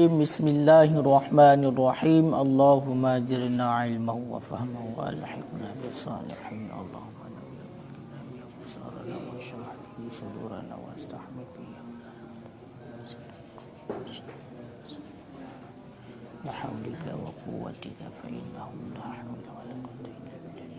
Bismillahirrahmanirrahim. Allahumma ajirna ilmahu wa fahmahu wa alhiqna bisalihin. Allahumma nabi sarana wa shrah li sudurana wa astahmi bihi. Ya hawlika wa quwwatika fa innahu la hawla wa la quwwata illa billah.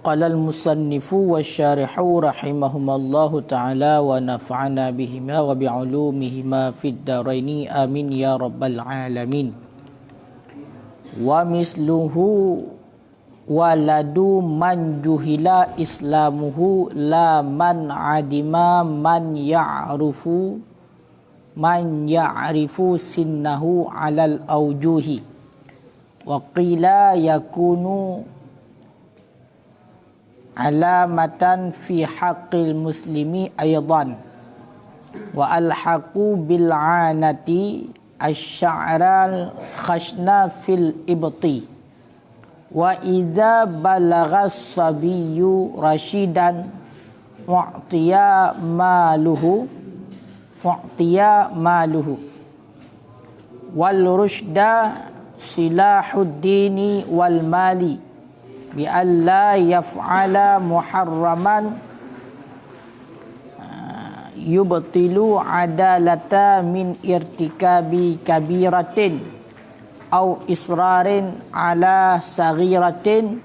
Qala al-musannifu wa syarihu rahimahumallahu ta'ala wa nafa'ana bihima wa bi'ulumihima fid daraini amin ya rabbal alamin. Wa misluhu waladu man juhila islamuhu la man adima man ya'rifu sinnahu alal awjuhi wa qila yakunu alamatan fi haqqil muslimi aydan wa alhaqu bil anati asy'aral khashna fil ibti wa idza balagha sabiyyu rasyidan mu'tiya maluhu wal rushda silahuddini wal mali bi alla yaf'ala muharraman yubtilu adalata min irtikabi kabiratin au israrin ala saghiratin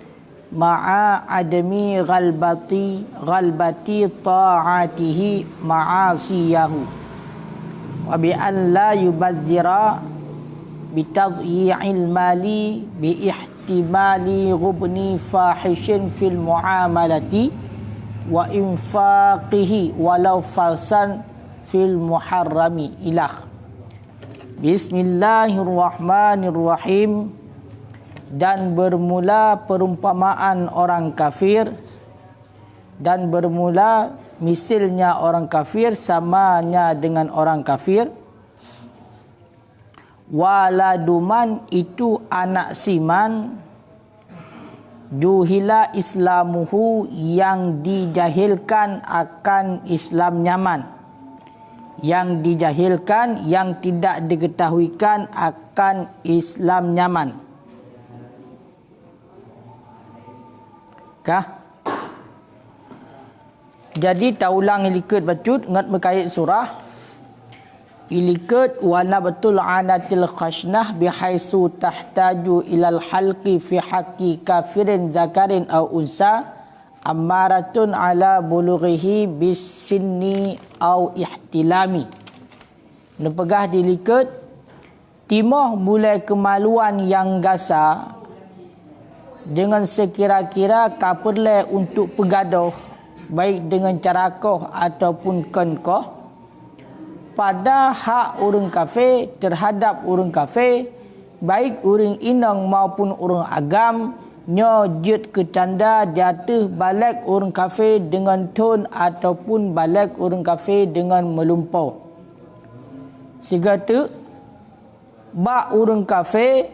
ma'a adami ghalbati ta'atihi ma'asiyahu wa bi an la yubazzira bitadyi'il mali bi ihtimali ghubni fahishin fil muamalati wa infaqihi walau falsan fil muharrami ilah. Bismillahirrahmanirrahim. Dan bermula perumpamaan orang kafir, dan bermula misalnya orang kafir samanya dengan orang kafir. Waladuman itu anak siman juhila islamuhu yang dijahilkan akan Islam nyaman, yang dijahilkan, yang tidak diketahuikan akan Islam nyaman. Kah? Jadi taulang ilikut bacut ngat berkait surah ilikut wa nabtul anatil khashnah bihaisu tahtaju ilal halqi fi haqqi kafirin zakarin aw unsa ammaratun ala bulughihi bisinni aw ihtilami. Nepegah dilikut timoh mulai kemaluan yang gasa dengan sekira-kira kaperle untuk pegadoh baik dengan carakoh ataupun kenkoh pada hak orang kafir terhadap orang kafir, baik orang inang maupun orang agam, nyojut ke tanda di atas balik orang kafir dengan tun ataupun balik orang kafir dengan melumpau. Sehingga tu bak orang kafir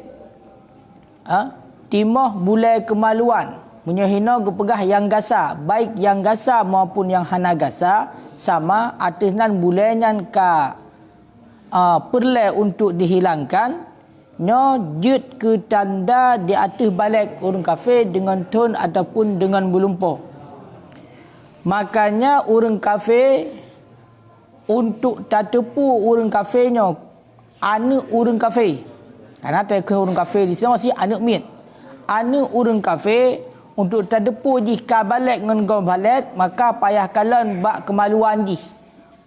timah bulai kemaluan menyahina gepegah yang gasa, baik yang gasa maupun yang hana gasa, sama atisnan bulanyan ka perle untuk dihilangkan nyojut ke tanda di atas balik orang kafir dengan tun ataupun dengan berlumpur. Makanya orang kafir untuk tatepu orang kafirnya anak orang kafir, karena tak orang kafir di sini masih anak mit anak orang kafir untuk tadepu jika balik dengan kau balik, maka payah kalian bak kemaluan jih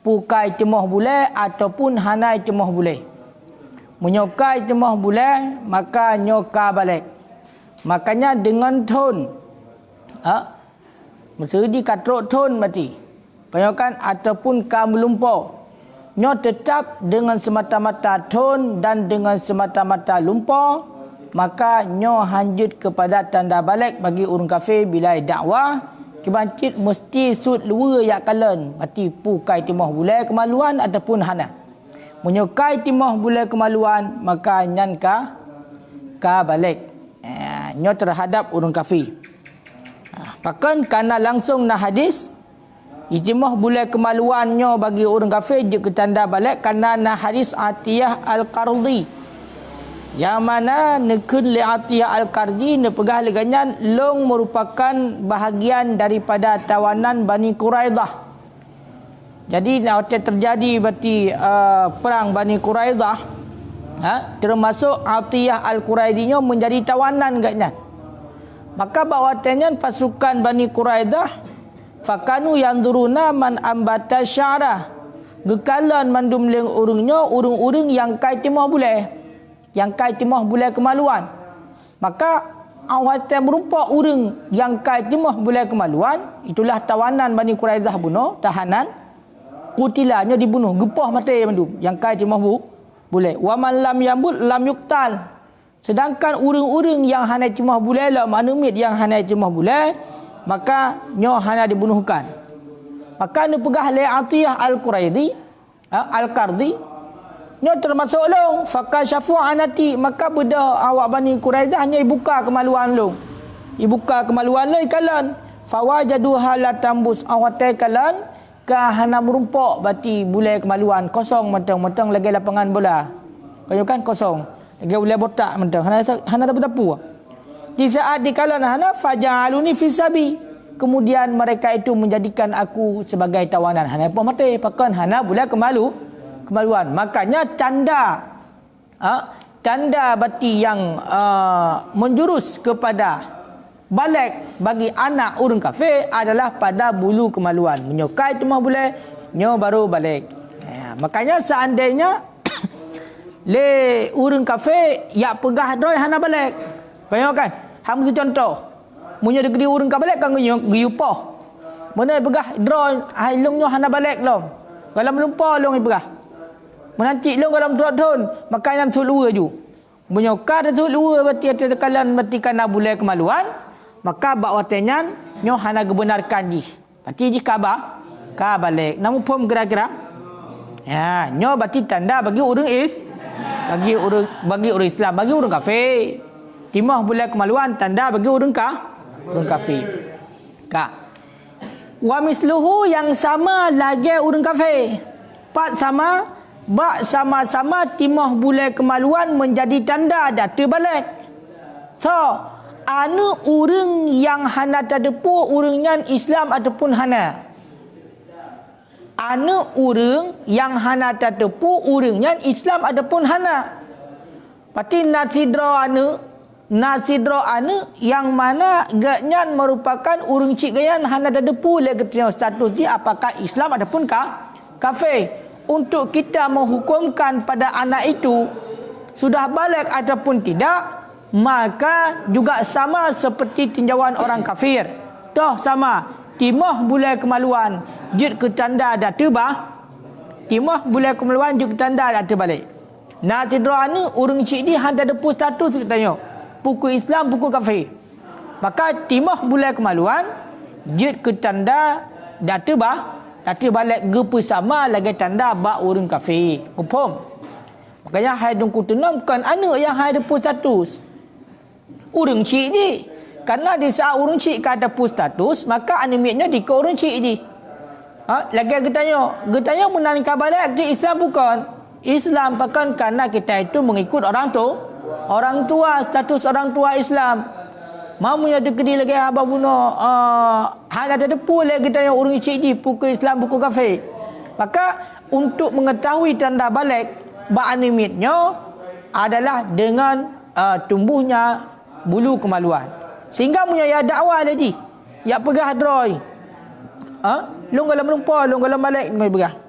pukai cemoh bulai ataupun hanai cemoh bulai. Menyokai cemoh bulai maka nyoka balik. Makanya dengan tun mesedi katrok tun mati kanyokan ataupun kam lumpur nyo tetap dengan semata-mata tun dan dengan semata-mata lumpur, maka nyo hanjut kepada tanda balik bagi orang kafir bila dakwah kebancit mesti sud luar yak kalen mati pukai timah bulai kemaluan ataupun hana menyukai timah bulai kemaluan maka nyan ka balik nyo terhadap orang kafir. Bahkan kerana langsung na hadis ijmah boleh kemaluannya bagi orang kafir juga tanda balik kerana na hadis Atiyah Al-Qardi, yang mana nekun li Atiyah Al-Qardi ne pegah leganyan long merupakan bahagian daripada tawanan Bani Quraidah. Jadi waktu terjadi berarti perang Bani Quraidah, termasuk Atiyah Al-Quraidinya menjadi tawanan gaknya. Maka bawatanya pasukan Bani Quraidah fakanu yanzuruna man ambata syara, gekalan mandum leng urungnya urung-urung yang kai timah boleh, yang kai timah boleh kemaluan. Maka awatnya merupa urung yang kai timah boleh kemaluan, itulah tawanan Bani Quraidah bunuh, tahanan kutilanya dibunuh, gepah mati mandum yang kai timah boleh. Wa man lam yambut lam yuktal. Sedangkan urung-urung yang hanai timah boleh lah, manumit yang hanai timah boleh, maka nyo hanya dibunuhkan. Maka ni pegah le Atiyah Al-Quraidi, Al-Qardi, nyo termasuk long fakasyafu anati, maka bedah awak Bani Quraidah hanya ibuka kemaluan long. Ibuka kemaluan le kalan fawajadu halatambus awate kalan ka hana merumpok bati bulai kemaluan kosong mentang-mentang lagi lapangan bola. Kau kan kosong. Lagi boleh botak mentang hana tapu-tapu. Di saat di kalan hana faja'aluni fisabi, kemudian mereka itu menjadikan aku sebagai tawanan. Hana pun mati, pakan hana boleh kemaluan. Makanya tanda bati yang menjurus kepada balik bagi anak orang kafir adalah pada bulu kemaluan. Menyokai tu mah boleh, nyo baru balik. Makanya seandainya le orang kafir yak pegah doi hana balik. Bayangkan ham tu contoh. Munyo degedi urang ka balik kan giyupah. Mana begah draw hailungnya hana balik long. Kalau melumpa long begah. Menanti long dalam drone makanan sulua ju. Munyo ka sulua berarti tekalan berarti kana boleh kemaluan, maka bak watenyan nyo hana gebenarkan ji. Berarti ji ka balik. Namun pom kira-kira ya, nyo berarti tanda bagi orang bagi orang Islam, bagi orang kafir. Timah boleh kemaluan tanda bagi orang kafir. Wa misluhu yang sama lagi orang kafir. Pat sama, bak sama-sama timah boleh kemaluan menjadi tanda dah terbalik. So, anu orang yang hana tadepu urangnya Islam ataupun hana. Anu orang yang hana tadepu urangnya Islam ataupun hana. Pati nasidra anu yang mana gaknya merupakan urung cik gayan hana ada depu le ketika status dia apakah Islam ataupun kafir. Untuk kita menghukumkan pada anak itu sudah balik ataupun tidak, maka juga sama seperti tinjauan orang kafir. Dah sama, timah boleh kemaluan jid ke tanda dah terbah. Timah boleh kemaluan jid ke tanda dah terbalik. Nasidra anu urung cik dia hana depu status kita tanya. Pukul Islam, pukul kafir. Maka timah boleh kemaluan jid ke tanda data balik gepa sama lagi tanda bak orang kafir. Faham? Makanya hai dong kutenam bukan anak yang hai depu status. Urang cik ni. Karena di saat urang cik kada pu status, maka animatnya di ke urang cik ni. Lagi getanya menarik balik ke Islam bukan. Islam bahkan karena kita itu mengikut orang tua, status orang tua Islam. Mamunya degedi lagi haba bunuh hal ada depu lagi kita yang urang cik di pukul Islam pukul kafir. Maka untuk mengetahui tanda balik ba'animitnya adalah dengan tumbuhnya bulu kemaluan. Sehingga punya ya dakwah lagi. Ya pegah droi. Long dalam rumpah, long dalam balik mai pegah.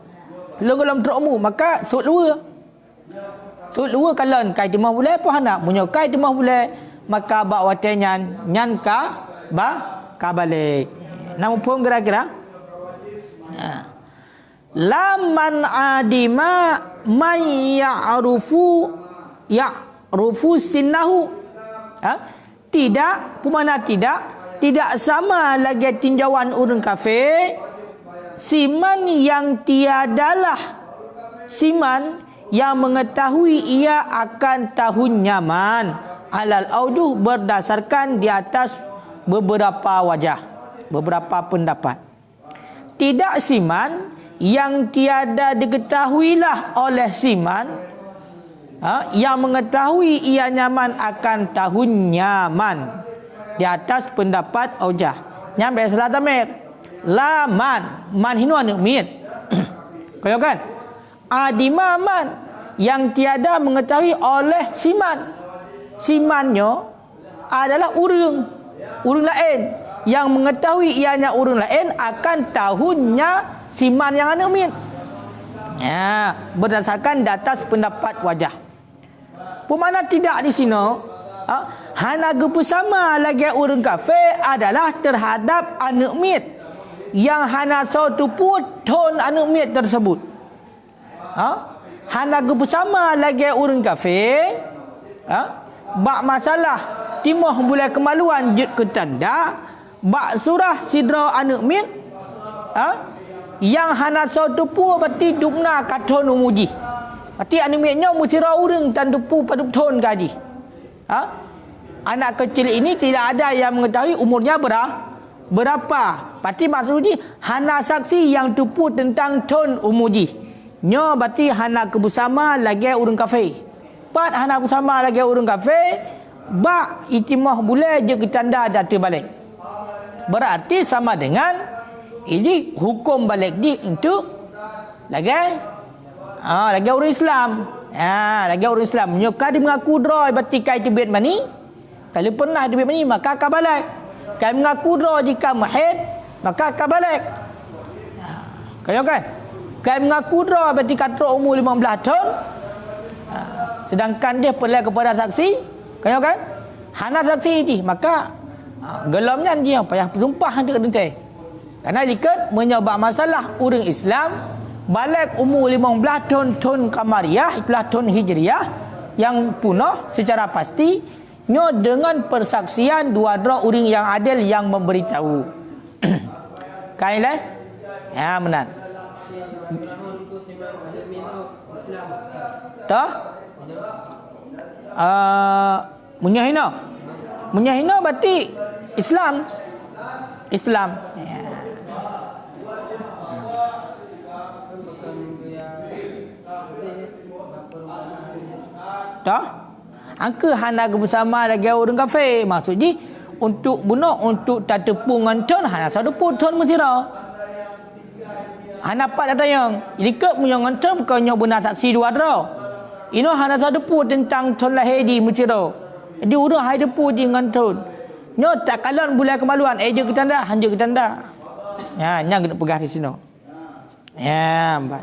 Long dalam trokmu maka sut luar kalan kai timah boleh apa hana munyo kai timah boleh maka bak watenyan nyan ka balik. Namun pun kira-kira laman adima may ya'rufu sinnahu. Tidak pemana tidak sama lagi tinjauan orang kafir siman yang tiadalah siman yang mengetahui ia akan tahun nyaman alal aujuh berdasarkan di atas beberapa wajah, beberapa pendapat. Tidak siman yang tiada diketahuilah oleh siman, yang mengetahui ia nyaman akan tahun nyaman di atas pendapat aujah. Nyampe salah tamir. La man hinu anu miet. Kaya kan? Adimaman yang tiada mengetahui oleh siman. Simannya adalah urang lain yang mengetahui ianya urang lain akan tahunnya siman yang anu miet. Berdasarkan di atas pendapat wajah. Pemana tidak di sini, hana bersama lagi orang kafir adalah terhadap anak miet yang hana satu pun ton anak miet tersebut. Hana bersama lagi orang kafir, bak masalah timah boleh kemaluan jut ke tanda, bak surah sidra anak miet, yang hana satu pun berarti dukna katon umuji. Berarti anak mietnya musira orang tan dupu padup ton gaji. Anak kecil ini tidak ada yang mengetahui umurnya berapa. Berarti maksudnya hana saksi yang tupu tentang ton umuji. Nyo berarti hana bersama lagi orang kafir. Pat hana bersama lagi orang kafir, bak itimah boleh je ketanda data balik. Berarti sama dengan ini hukum balik di untuk lagi lagi orang Islam. Lagi orang Islam. Nyoka dia mengaku droy berarti kai tibet mani. Kalau pernah tibet mani maka akan balik. Kai mengaku droy jika mahid maka akan balik. Kaya kan? Kai mengaku droy berarti kata umur 15 tahun. Sedangkan dia perlu kepada saksi. Kaya kan? Hana saksi ini maka gelamnya dia payah sumpah dia dentai. Karena ikat menyebab masalah orang Islam balik umur 15 tahun Kamariah, 15 tahun Hijriah yang punah secara pasti nyo dengan persaksian dua orang yang adil yang memberitahu. Kainlah? Ya benar. Dah? Munyahina berarti Islam. Ya. Dah? Angka hana bersama lagi orang kafir. Maksudnya untuk bunuh, untuk tak tepung nganton hana satu ton mesira. Hana pat ada yang ikut punya nganton bukannya benar saksi dua dra. Ini hana satu tentang ton lahir di mesira. Jadi orang hai depu di nganton. Nyo tak kalan boleh kemaluan. Dia ketanda, hanja ketanda. Ya, nyang kena pegah di sini. Ya, empat.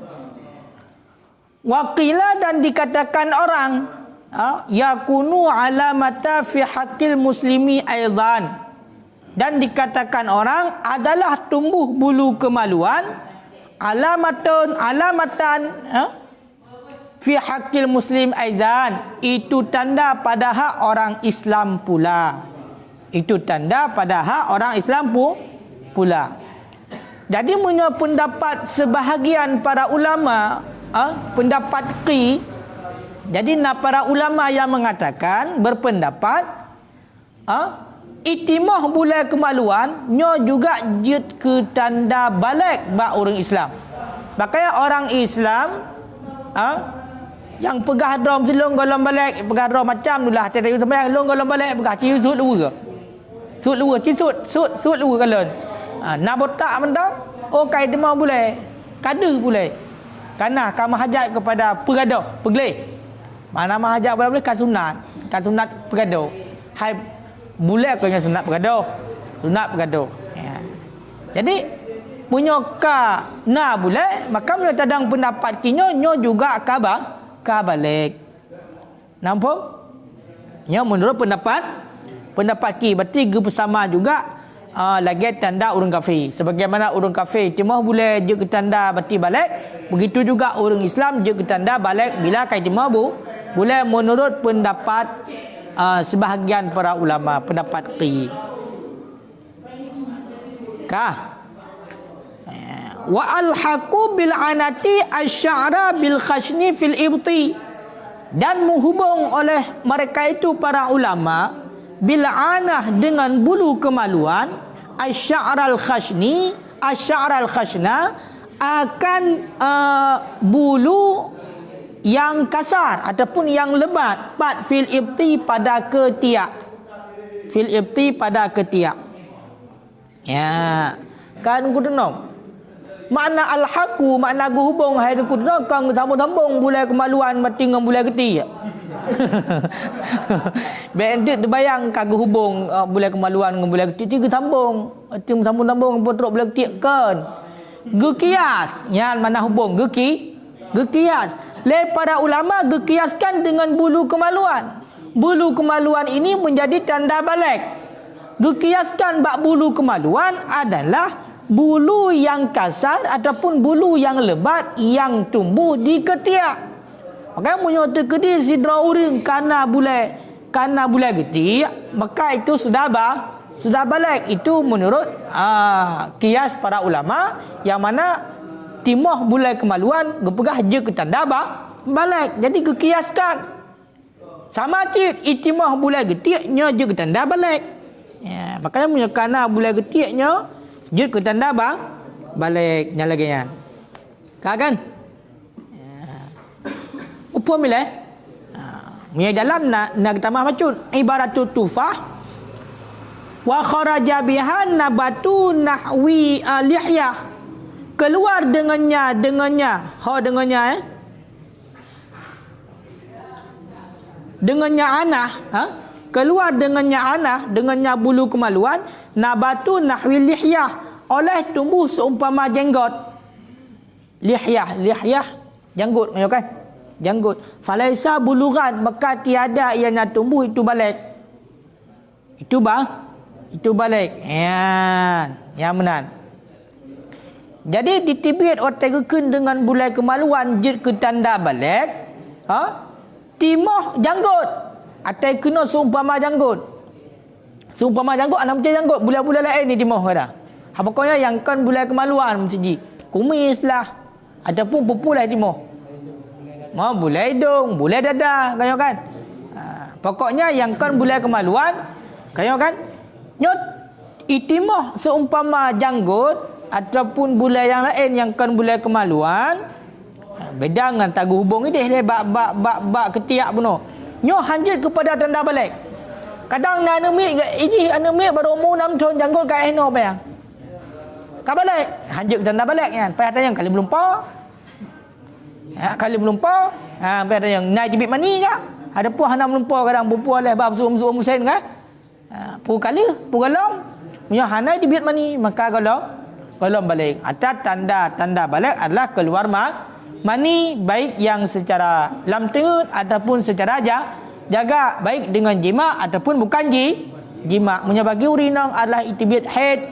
Waqila dan dikatakan orang yakunu alamata fi haqqil muslimi aidan, dan dikatakan orang adalah tumbuh bulu kemaluan alamatan fi haqqil muslim aidan, itu tanda pada hak orang Islam pula. Itu tanda pada hak orang Islam pula. Jadi punya pendapat sebahagian para ulama, pendapat qi. Jadi para ulama yang mengatakan berpendapat itimah boleh kemaluan nyo juga jut ke tanda balik bak orang Islam. Makanya orang Islam yang pegah drom silong golong balik, pegah drom macam itulah tadi sampai long golong balik pegah tiu sut lu ke. Sut lu sut lu galon. Nak botak mendang, oh kai demau boleh. Kada boleh. Karena kamu hajat kepada pergaduh, pegelih. Mana mahajat boleh kan sunat pergaduh. Hai boleh kena sunat pergaduh. Ya. Jadi punya ka na boleh, maka punya tadang pendapat kinyo nyo juga ka balik. Nampak? Nyo menurut pendapat ki berarti bersama juga lagi tanda orang kafir. Sebagaimana orang kafir timah boleh je ke tanda berarti balik, begitu juga orang Islam je ke tanda balik bila kai timah boleh menurut pendapat sebahagian para ulama, pendapat qi. Wa alhaqu bil anati asy'ara bil khashni fil ibti. Dan menghubung oleh mereka itu para ulama bil anah dengan bulu kemaluan asy'aral khashna akan bulu yang kasar ataupun yang lebat fil ibti pada ketiak. Fil ibti pada ketiak. Ya, kan kudenong. Makna al-haqu, makna hubung hai kudenong kang sambung-sambung bulai kemaluan mati dengan bulai ketiak. Bandit terbayang kagak hubung bulai kemaluan dengan bulai ketiak tiga sambung. Tim sambung-sambung potrok bulai ketiak kan. Gekias, yang mana hubung gekias. Le para ulama gekiaskan dengan bulu kemaluan. Bulu kemaluan ini menjadi tanda balik. Gekiaskan bak bulu kemaluan adalah bulu yang kasar ataupun bulu yang lebat yang tumbuh di ketiak. Maka menyata kedi sidra uring karena bulai ketiak, maka itu sudah balik. Itu menurut kias para ulama yang mana timah bulai kemaluan gepegah je ke tanda balik. Jadi kekiaskan sama cik itimah bulai getiaknya je ke tanda balik. Ya, makanya punya kana bulai getiaknya je ke tanda balik nya lagi kan. Kan? Ya. Upo milih. Punya dalam nak tambah macun ibaratut tufah wa kharaja bihan nabatu nahwi lihyah. Keluar dengannya dengannya anah, keluar dengannya bulu kemaluan nabatu nahwi lihyah, oleh tumbuh seumpama jenggot. Lihyah janggut, kan? Janggut. Falaisa bulugan, maka tiada ianya tumbuh itu balik. Itu balik. Ya benar. Jadi ditibit otak dengan bulai kemaluan jid ke tanda balik. Timah janggut. Atai kena seumpama janggut. Seumpama janggut anak macam janggut. Bulai-bulai lain ni timah dah. Pokoknya yang kan bulai kemaluan macam ji. Kumis lah. Ataupun pupu lah timah. Bulai hidung, bulai dada, kayo kan. Pokoknya yang kan bulai kemaluan, kayo kan. Nyot itimah seumpama janggut ataupun bulai yang lain yang kan bulai kemaluan, beda dengan tagu hubung ini dia bak ketiak puno. Nyo hanjit kepada tanda balik. Kadang na anemik ini anemik baru umur 6 tahun janggut ka eno bayang. Ka balik, hanjit ke tanda balik kan. Pai ada yang kali melumpa. Kali melumpa, pai ada yang naik jebit mani ke. Ada pun hana melumpa kadang pupu oleh bab suum musen kan. Pu kali, pu galong. Punya hana jebit mani, maka galong balik. Atas tanda balik adalah keluar mani, baik yang secara lam tengut ataupun secara jaga, baik dengan jima ataupun bukan jima. Menyabagi urinang adalah itibit haid.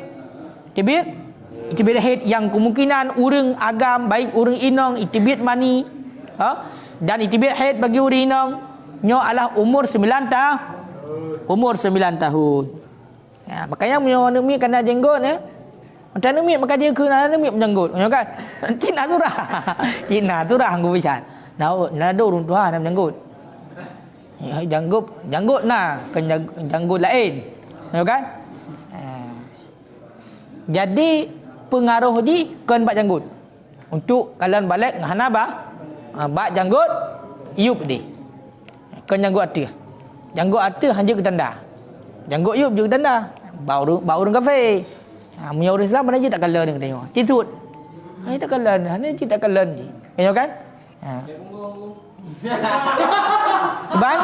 Itibit haid yang kemungkinan urang agam, baik urang inang itibit mani. Dan itibit haid bagi urang inang nyo adalah umur 9 tahun. Ya, makanya punya anak kena jenggot Macam anemik maka dia kena anemik menjanggut. Kan? Cina turah anggu bisan. Nado urung tua nak menjanggut. Janggut kan janggut lain. Kan? Jadi pengaruh di kan bak janggut. Untuk kalian balik ngahana bak janggut iup di. Kan janggut ati. Janggut ati hanya ke tanda. Janggut iup je ke tanda. Bau urang kafe. Punya orang Islam mana je tak kalah dengan tengok. Citut. Tak kalah. Hanya je tak kalah je. Tengok kan? Bang?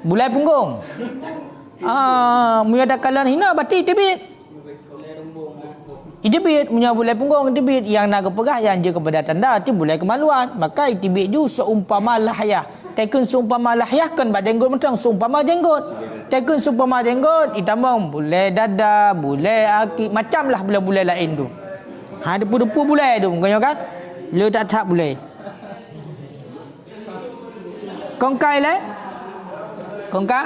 Bulai punggung. Punya tak kalah hina bati tibit. Itibit punya bulai punggung itibit yang nak kepegah yang je kepada tanda itu bulai kemaluan. Maka itibit ju seumpama lahyah. Tekun seumpama lahyah kan bak jenggot mentang seumpama jenggot. Tekun seumpama jenggot ditambah bulai dada, bulai aki, macamlah bulai-bulai lain tu. Depu-depu bulai tu kau kan? Lu tak bulai. Kongkai le? Kongka?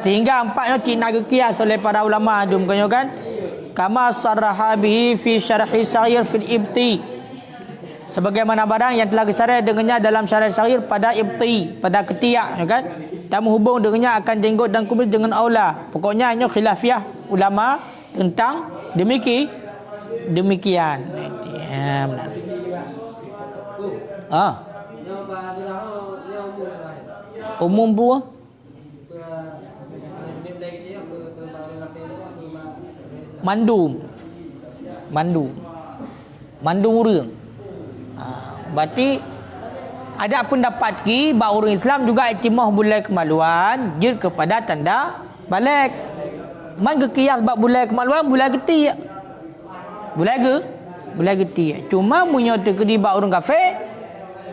Sehingga empatnya cina kias oleh para ulama tu kau kan? Kama sarraha bihi fi syarhi sa'ir fil ibti. sebagaimana barang yang telah disyarat dengannya dalam syarat syahir pada ibti, pada ketiak, ya kan, dan menghubung dengannya akan jenggot dan kumis dengan aula. Pokoknya hanya khilafiah ulama tentang demikian. Umum buah mandum urang. Berarti ada pendapat ki bahawa orang Islam juga iktimah bulai kemaluan jir kepada tanda balik. Man ke kias bab bulai kemaluan bulai geti. Bulai geti. Cuma munyo terkedi bab orang kafir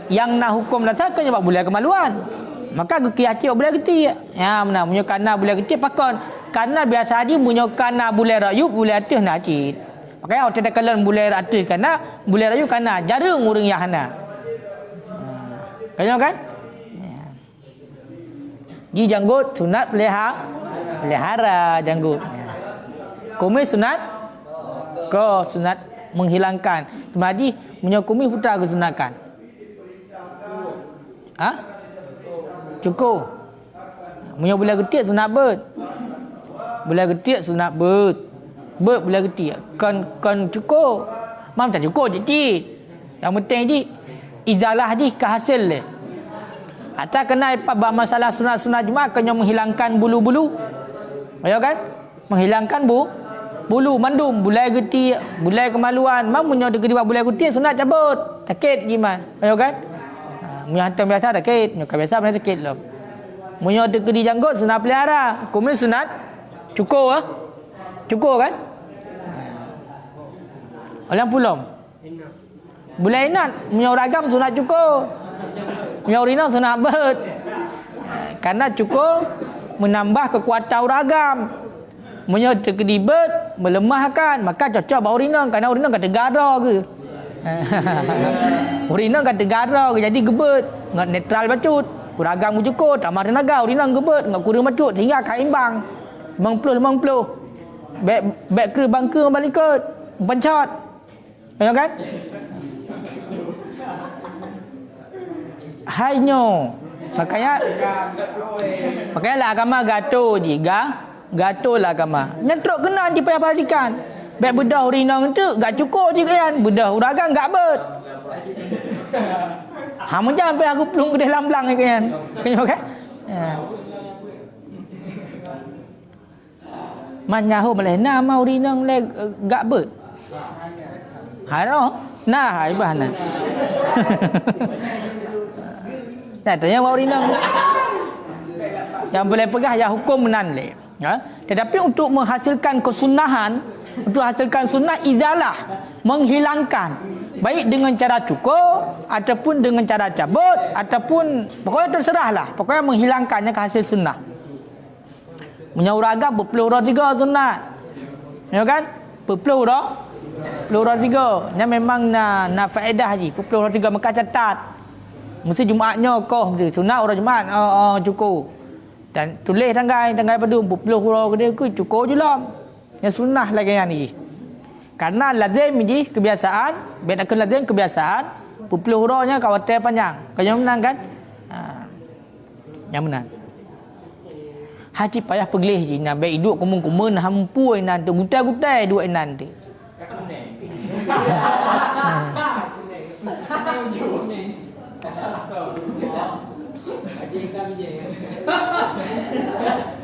yang nak hukum lasakan bab bulai kemaluan. Maka ke kias cik bulai geti. Ya benar munyo kana bulai geti pakon. Karena biasa aja munyo kana bulai rayup bulai atas nak cik. Makanya orang tidak kalan bulai atas kana bulai rayup kana jarang orang yang hana. Kaya kan? Ji janggut sunat pelihara janggut. Kumis sunat sunat menghilangkan. Semaji punya kumis putra ke sunatkan. Cukup. Punya bulan getik sunat bet. Bulan getik sunat bet. Bet bulan getik. Kan cukup. Mam tak cukup je. Yang penting je izalah je kehasil le. Atau kena masalah sunat-sunat Jumaat kena menghilangkan bulu-bulu. Ya kan? Menghilangkan bulu mandum, bulai geti, bulai kemaluan. Mam punya dekat bulai geti sunat cabut. Sakit jiman. Ya kan? Punya hantam biasa sakit, punya biasa mana sakit lah. Punya dekat di janggut sunat pelihara. Kumis sunat cukur Cukur kan? Orang pulom. Bulai inat, punya ragam sunat cukur. Punya urina sunat bet. Karena cukur menambah kekuatan ragam. Punya terkedibet melemahkan, maka cocok bahawa urina. Kerana urina kata gara ke. Urina kata gara ke, jadi gebet. Nggak netral bacut. Ragam cukur, tambah tenaga, urina gebet. Nggak kurang bacut, sehingga akan imbang. 50. Back ke bangka balik ke. Pencot. Ya kan? Hanya makanya lah agama gato je gato lah agama nyetrok kena je payah perhatikan baik bedah urina tu gak cukup je kan bedah uragan gak bet macam sampai aku pelung ke dalam belang kan kan manyahu malih nama urina gak bet nah ibah nah tanya bahawa urina yang boleh pegah yang hukum menanle. Tetapi untuk menghasilkan kesunahan, untuk hasilkan sunnah izalah, menghilangkan baik dengan cara cukur ataupun dengan cara cabut ataupun pokoknya terserahlah, pokoknya menghilangkannya ke hasil sunnah. Menyauragam berpuluh orang 3 sunnah. Ya kan? Berpuluh orang 3. Nya memang na faedah je. Berpuluh orang 3 maka catat. Mesti Jumaatnya kau sunat orang Jumaat cukup. Dan tulis tanggai padu 40 orang dia ke cukup je lah. Yang sunnah lagi yang ni. Karena lazim je kebiasaan, baik nak lazim kebiasaan 40 orangnya kawatir panjang. Kau yang menang kan? Yang menang. Haji payah pegelih je nak baik hidup kumun-kumun hampui nan tu gutai-gutai dua nan tu.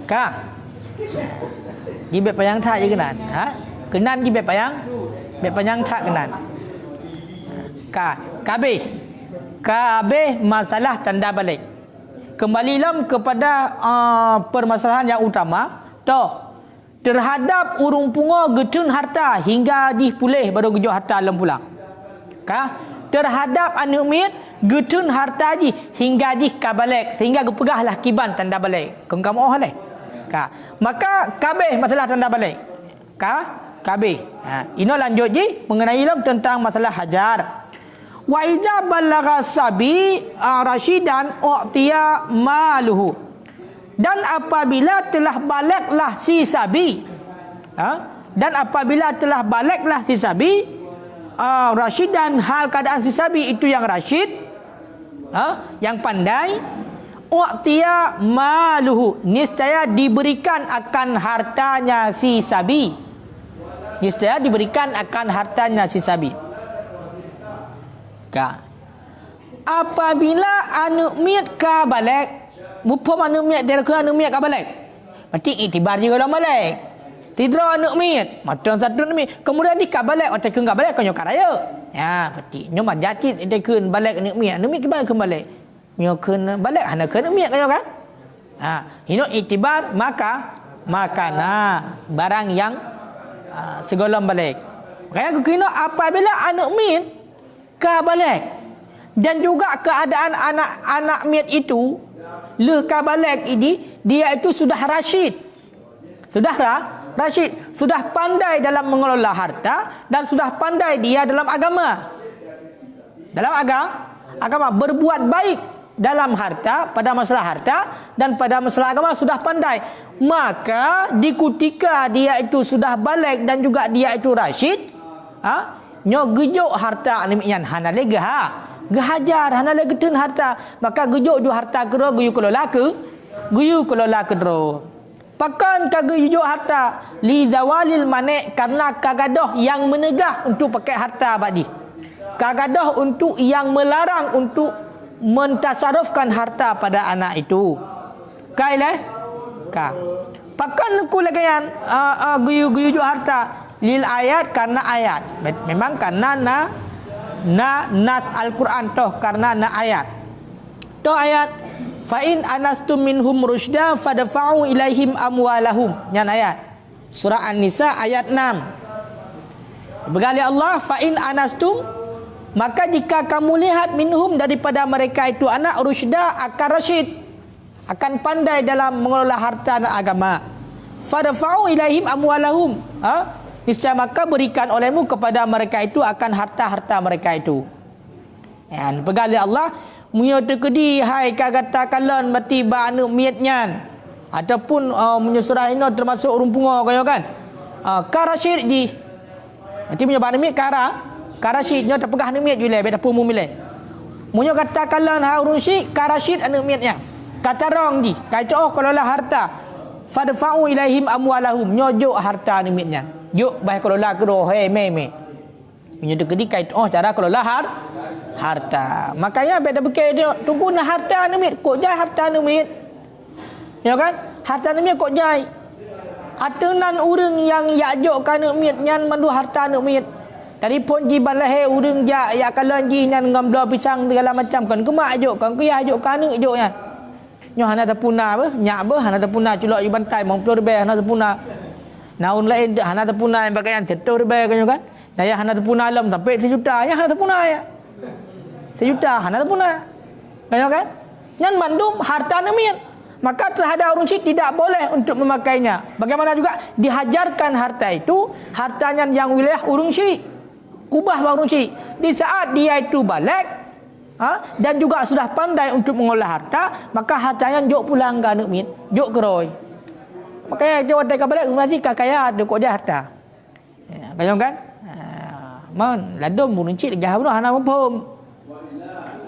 Kak di bet payang tak je kenan kenan di bet payang tak kenan kabeh masalah tanda balik kembalilah kepada permasalahan yang utama terhadap urung pungo getun harta hingga di pulih baru gejuk harta lem pulang terhadap anak miat getun harta ji hingga ji kabalik sehingga gepegahlah kiban tanda balik kamu leh maka kabeh masalah tanda balik kabeh ino lanjut ji mengenai tentang masalah hajar wa idza balagha sabi rasyidan u'tiya maluhu dan apabila telah baliklah si sabi rasyidan, hal keadaan si sabi itu yang rasyid, yang pandai. U'tiya maluhu, niscaya diberikan akan hartanya si sabi. Niscaya diberikan akan hartanya si sabi. Apabila anak miat ka balik, mumpum anak miat dia ke anak miat ka balik, berarti iktibar juga dalam balik. Tidra anak miat, macam satu anak miat, kemudian di ka balik, atau ke ka balik kau nyokar raya. Ya, berarti nyo majati dia ke balik anak miat ke balik. Nyo ke balik anak ke anak miat kau kan? Ini iktibar maka barang yang segolong balik. Makanya aku kena apabila anak miat ka balik dan juga keadaan anak miat itu ka balik ini, dia itu sudah rasyid. Sudah pandai dalam mengelola harta dan sudah pandai dia dalam agama. Agama berbuat baik dalam harta, pada masalah harta dan pada masalah agama sudah pandai. Maka di ketika dia itu sudah balik dan juga dia itu rasyid, nyo gejuk harta ni yan hana le gehajar hana le getun harta, maka gejuk ju harta kero guyu kelola kedro pakan kagejuk harta li zawalil manek, karena kagadoh yang menegah untuk pakai harta badi, kagadoh untuk yang melarang untuk mentasarufkan harta pada anak itu. Pakan ku lagayan guyu harta lil ayat, karena ayat. Memang karena nas Al-Quran toh, karena ayat. Toh ayat fa in anastum minhum rusyda fadfa'u ilaihim amwalahum. Nyan ayat. Surah An-Nisa ayat 6. Berkali Allah, fa in anastum, maka jika kamu lihat minhum, daripada mereka itu anak, rusyda, akan rasyid, akan pandai dalam mengelola harta dan agama, fadfa'u ilaihim amwalahum, niscaya maka berikan olehmu kepada mereka itu akan harta-harta mereka itu. Ya, pegali Allah munyo tekedi hai kagata kalon mati ba anu miatnyan ataupun munyo surah ini termasuk rumpungo kaya kan. Karasyid ji. Nanti munyo ba miat karasyid nyo terpegah anu miat jule bet apa mu milih. Munyo kata kalon ha urun syid karasyid anu miatnya. Kacarong ji, kaitu kalau lah harta. Fadfa'u ilaihim amwalahum, nyojuk harta anu miatnya. Juk baik kelola kedo he me. Punya dekedi kait cara kelola harta. Makanya beda bekay dia tunggu na harta numit kok jai harta numit. Ya kan? Harta numit kok jai. Atunan urang yang yakjok kana numit nyan mandu harta numit. Dari pun ji balahe urang ya kalon ji nyan ngam pisang segala macam kan kemak ajok kan ke ajok kana ajoknya. Nyo hana terpuna bah, nyak bah hana terpuna culok di bantai mong plo be hana terpuna. Naun lain hana terpuna yang pakaian tetur be kan. Daya hana terpuna alam sampai 1 juta ya hana terpuna ya. 1 juta hana terpuna. Kan? Nyan mandum harta namit. Maka terhadap orang syid tidak boleh untuk memakainya. Bagaimana juga dihajarkan harta itu, hartanya yang wilayah urung syid. Kubah urung syid. Di saat dia itu balik, dan juga sudah pandai untuk mengolah harta, maka hartanya jok pulang ke namit, jok keroy. Makanya dia wadah ke balik nanti kakaya ada kok harta. Ya, kan? Mon ladom urung syid jah bunuh hana mampum.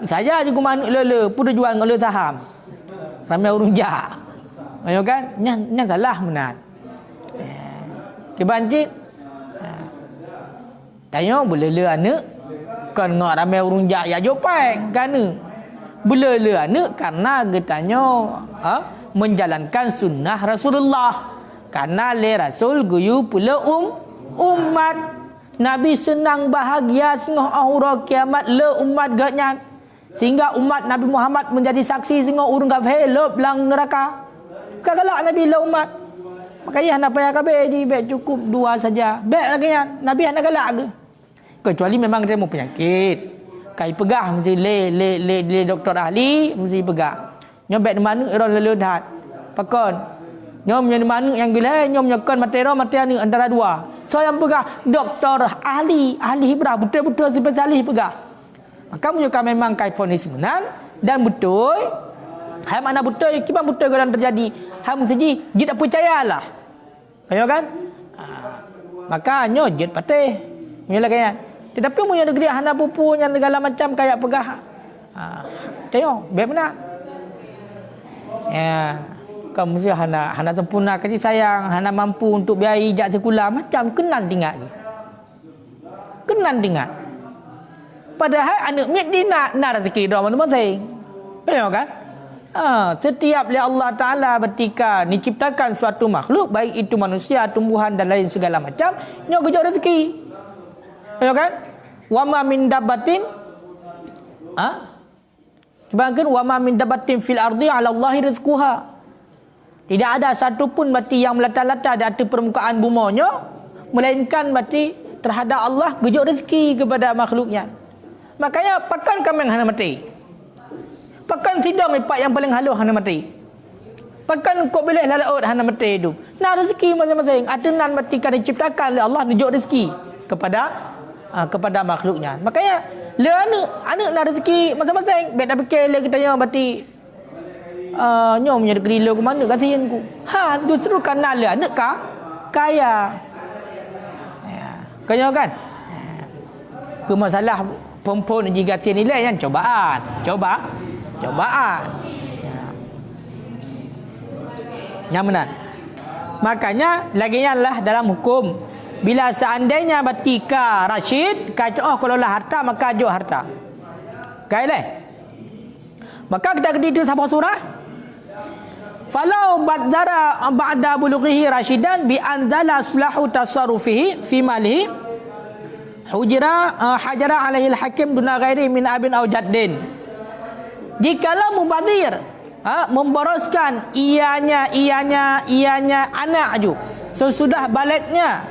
Saya juga manuk lele, pun jual ngele saham. Ramai urung jak. Ayo kan? Nyan salah menat. Kebancit. Tanya boleh anak kan ngak ramai urung jak ya jopai kan? Boleh anak karena getanya menjalankan sunnah Rasulullah. Karena le Rasul guyu pula umat. Nabi senang bahagia sehingga akhir kiamat le umat gatnya. Sehingga umat Nabi Muhammad menjadi saksi sehingga urang kafir lop lang neraka. Kagalak Nabi la umat. Makanya hana payah kabeh di bet cukup 2 saja. Bet lagi Nabi hana galak ke. Kecuali memang dia mau penyakit. Kai pegah mesti le doktor ahli mesti pegah. Nyom bet mana ira lele dat. Pakon. Nyom yang mana yang gila nyom nyokon matero materi antara 2. So yang pegah doktor ahli hibrah betul-betul spesialis pegah. Maka menyuka memang kai fonis menan dan betul. Hai mana betul kiban betul kalau terjadi. Hai mesti jid tak percayalah. Ayo kan? Maka nyo jid patih. Nyolah kan. Tetapi punya negeri hana pupunya segala macam kayak pegah. Tengok, baik benar. Ya, kau mesti hana sempurna kasih sayang, hana mampu untuk biaya ijak sekolah macam kenan tinggal. Kenan tinggal. Padahal anak mit dia nak rezeki dah masing-masing. Tengok kan? Setiap oleh Allah Ta'ala ketika diciptakan suatu makhluk, baik itu manusia, tumbuhan dan lain segala macam, nyo kejauh rezeki. Tengok kan? Wa ma min dabbatin sebabkan wa ma min dabbatin fil ardi 'ala Allahi rizquha. Tidak ada satu pun mati yang melata-lata di atas permukaan bumanya melainkan mati terhadap Allah kejauh rezeki kepada makhluknya. Makanya pakan kami yang hana mati. Pakan sidang ipak yang paling halus hana mati. Pakan kok boleh lalaut hana mati itu. Nah rezeki masing-masing. Atunan mati kan diciptakan oleh Allah tunjuk rezeki kepada makhluknya. Makanya le anak nak rezeki masing-masing. Baik dah fikir le kita yang mati nyom punya negeri le ke mana kasihan ku. Justru kerana le anak kaya. Ya, kaya kan? Ke masalah perempuan jika nilai kan cobaan. Ya. Yang benar. Makanya laginya lah dalam hukum, bila seandainya batika Rashid kata kalau lah harta maka ajuk harta. Kaileh. Maka kita kena itu sabah surah. Falau badzara ba'da bulughihi rasyidan bi anzala sulahu tasarrufihi fi malihi hajara alaihi al-hakim duna ghairi min abin aw jaddin. Jikalau mubazir memboroskan ianya anak aju sesudah baliknya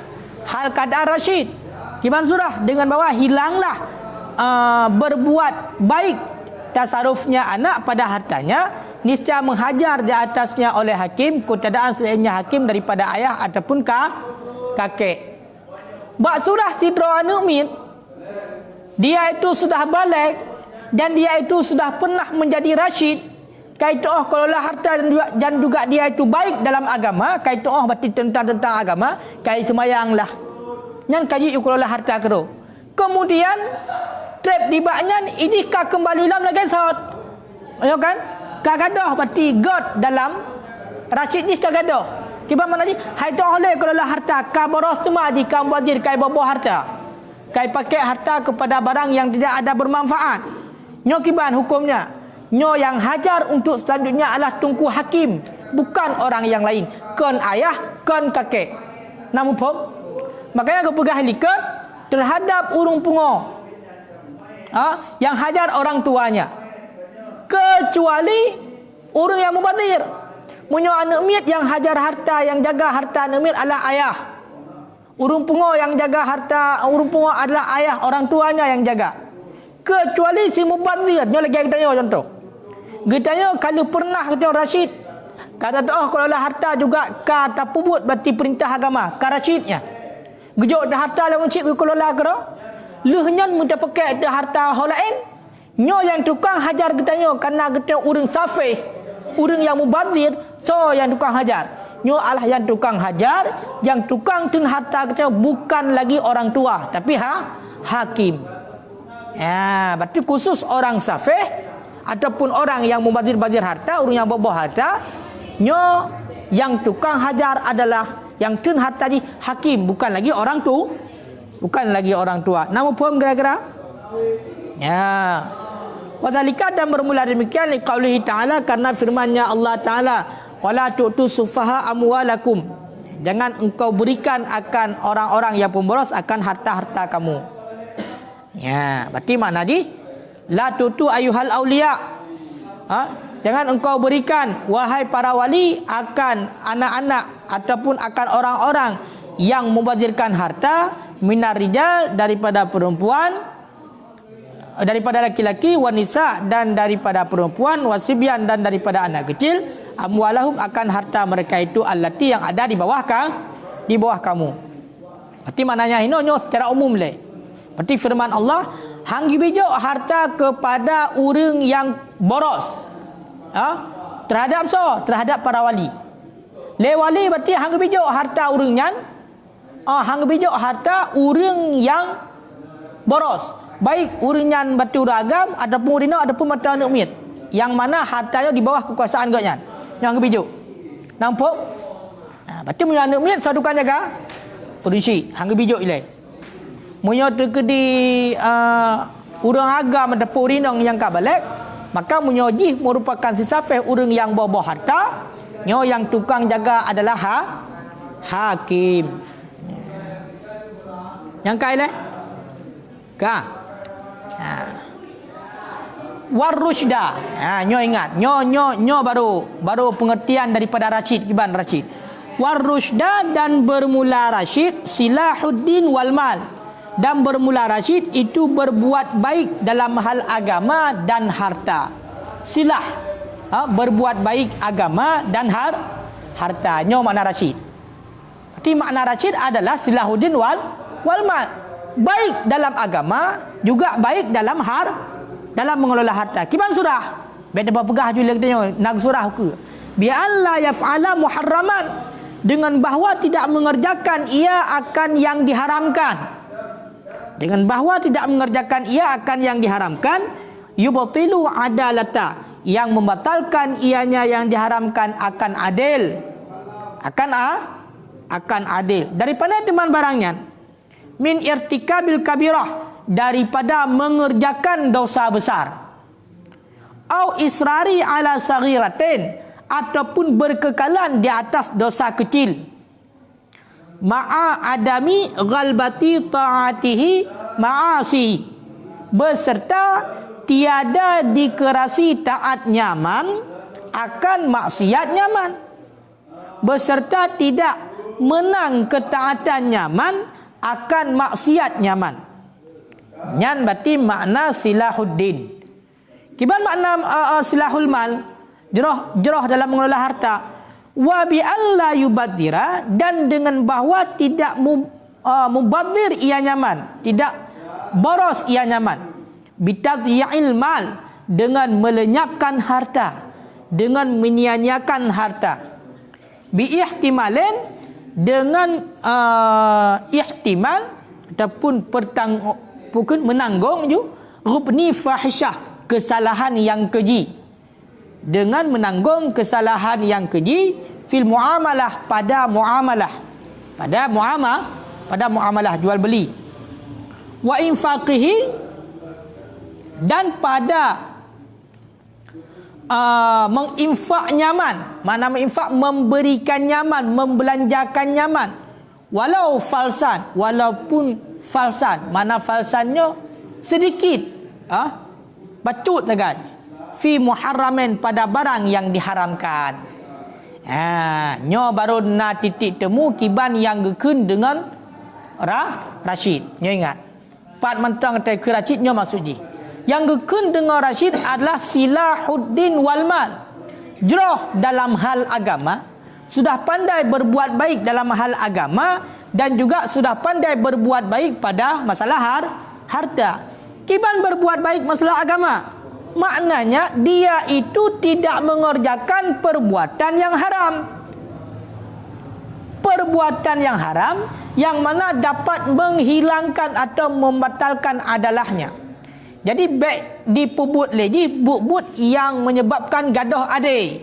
hal keadaan Rashid gimana surah dengan bahawa hilanglah berbuat baik tasarufnya anak pada hartanya, niscaya menghajar di atasnya oleh hakim keadaan selainnya hakim daripada ayah ataupun kakek. Bak surah sidra anu'min, dia itu sudah balik dan dia itu sudah pernah menjadi Rashid. Kaitu kalau lah harta dan juga dia itu baik dalam agama, kaitu berarti tentang agama, kai semayanglah. Nyan kaji kalau lah harta kero. Kemudian trap dibaknya ini ka kembali dalam lagi sot. Ayo kan? Kagadah berarti God dalam Rashid ni kagadah. Kiba mana ni? Hai dah oleh kalau lah harta ka boros semua di ka wazir kai bawa harta. Kai pakai harta kepada barang yang tidak ada bermanfaat. Nyo kiban hukumnya. Nyo yang hajar untuk selanjutnya adalah tungku hakim, bukan orang yang lain. Kon ayah, kon kakek. Namun pun, makanya aku pegah likat terhadap urung pungo yang hajar orang tuanya. Kecuali urung yang mubazir. Munyo anak mit yang hajar harta, yang jaga harta anak mit adalah ayah. Urung pungo yang jaga harta, urung pungo adalah ayah, orang tuanya yang jaga. Kecuali si mubazir. Nyo lagi kita tanya contoh. Kita tanya kalau pernah kita Rashid kata kalau lah harta juga kata pubut berarti perintah agama ka Rashidnya. Gejok dah harta lawan cik kalau lah kero. Lehnya mudah pakai dah harta hal lain. Nyo yang tukang hajar kita tanya karena kita urang safih, urang yang mubazir, so yang tukang hajar. Nyo alah yang tukang hajar, yang tukang tun harta kita bukan lagi orang tua tapi hakim. Ya, berarti khusus orang safih ataupun orang yang membazir-bazir harta, orang yang bawa harta, nyo yang tukang hajar adalah yang tun harta di hakim, bukan lagi orang tua. Namun pun kira-kira ya. Wadzalika dan bermula demikian liqaulihi ta'ala karena firman-Nya Allah Ta'ala wala tu'tu sufaha amwalakum. Jangan engkau berikan akan orang-orang yang pemboros akan harta-harta kamu. Ya, berarti makna di la tutu ayuhal auliya. Jangan engkau berikan wahai para wali akan anak-anak ataupun akan orang-orang yang membazirkan harta minar rijal daripada perempuan, daripada laki-laki, wanisa dan daripada perempuan, wasibyan dan daripada anak kecil, amwalahum akan harta mereka itu allati yang ada di bawah kamu. Berarti maknanya ini secara umum le. Berarti firman Allah, hanggi bijak harta kepada orang yang boros. Terhadap terhadap para wali. Le wali berarti hanggi bijak harta orang yang hanggi bijak harta orang yang boros. Baik uringan batu ragam ataupun urina ataupun mata anak miat. Yang mana hartanya di bawah kekuasaan gaknya. Yang kebijuk. Nampak? Berarti punya anak miat sadukan jaga. Urinsi. Hang kebijuk ilai. Punya terkedi urang agam ataupun urinang yang kabalek. Maka punya jih merupakan sesafeh urang yang bawa harta. Nyo yang tukang jaga adalah hakim. Yang kailah? Ka. Warusyda. Nyo ingat. Nyo baru pengertian daripada Rashid, Kiban Rashid. Warusyda dan bermula Rashid silahuddin wal mal. Dan bermula Rashid itu berbuat baik dalam hal agama dan harta. Silah berbuat baik agama dan harta. Nyo makna Rashid. Berarti makna Rashid adalah silahuddin wal mal. Baik dalam agama, juga baik dalam dalam mengelola harta. Kiban surah. Baik dapat pegah juga katanya nag surah ke. Bi alla yaf'ala muharraman, dengan bahawa tidak mengerjakan ia akan yang diharamkan. Dengan bahawa tidak mengerjakan ia akan yang diharamkan, yubtilu adalata, yang membatalkan ianya yang diharamkan akan adil. Akan adil. Daripada teman barangnya, min irtikabil kabirah, daripada mengerjakan dosa besar, au israri ala saghiratin, ataupun berkekalan di atas dosa kecil, ma'a adami ghalbati ta'atihi ma'asi, beserta tiada dikerasi taat nyaman akan maksiat nyaman, beserta tidak menang ketaatan nyaman akan maksiat nyaman. Nyan berarti makna silahuddin. Kiban makna silahul mal, jeroh dalam mengelola harta. Wa bi alla yubadzira, dan dengan bahawa tidak mubadzir ia nyaman, tidak boros ia nyaman. Bitadhiya'il mal, dengan melenyapkan harta, dengan menyia-nyiakan harta. Bi ihtimalin, dengan ihtimal ataupun menanggung ju rubni fahisyah, kesalahan yang keji, dengan menanggung kesalahan yang keji fil muamalah, pada muamalah jual beli, wa infaqihi, dan pada menginfak nyaman. Mana menginfak? Memberikan nyaman, membelanjakan nyaman. Walaupun falsan. Mana falsannya? Sedikit. Bacut saja. Fi muharramin, pada barang yang diharamkan. Nyo baru na titik temu kiban yang gekun dengan Rashid. Nyo ingat. Pat mentang kata ke Rashid, nyo maksud ji. Yang gekun dengan Rashid adalah silahuddin wal mal. Jeroh dalam hal agama, sudah pandai berbuat baik dalam hal agama, dan juga sudah pandai berbuat baik pada masalah harta. Kiban berbuat baik masalah agama? Maknanya dia itu tidak mengerjakan perbuatan yang haram. Perbuatan yang haram yang mana dapat menghilangkan atau membatalkan adalahnya. Jadi baik dipubut lagi but-but yang menyebabkan gaduh adik.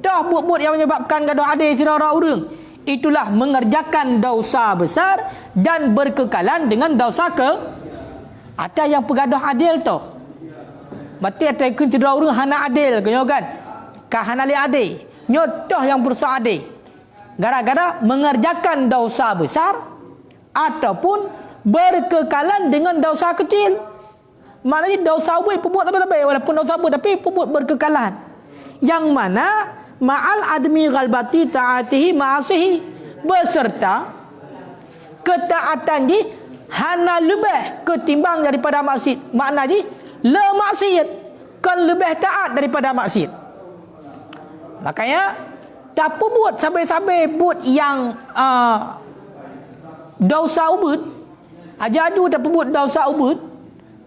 Dah but-but yang menyebabkan gaduh adik sira-sira urang. Itulah mengerjakan dosa besar dan berkekalan dengan dosa ada yang pegaduh adil tu. Berarti ada yang sira urang hana adil kenyo kan? Ka hana li adil. Nyotoh yang berusaha adil. Gara-gara mengerjakan dosa besar ataupun berkekalan dengan dosa kecil. Maknanya dosa ubud pebut tapi walaupun dosa ubud tapi pebut berkekalan. Yang mana ma'al admi ghalbati ta'atihi ma'asihi, beserta ketaatan di hana lebih ketimbang daripada maksiat. Maknanya le maksiat kan lebih taat daripada maksiat. Makanya tak pebut sampai-sampai but yang dosa ubud ajadu tak pebut dosa ubud.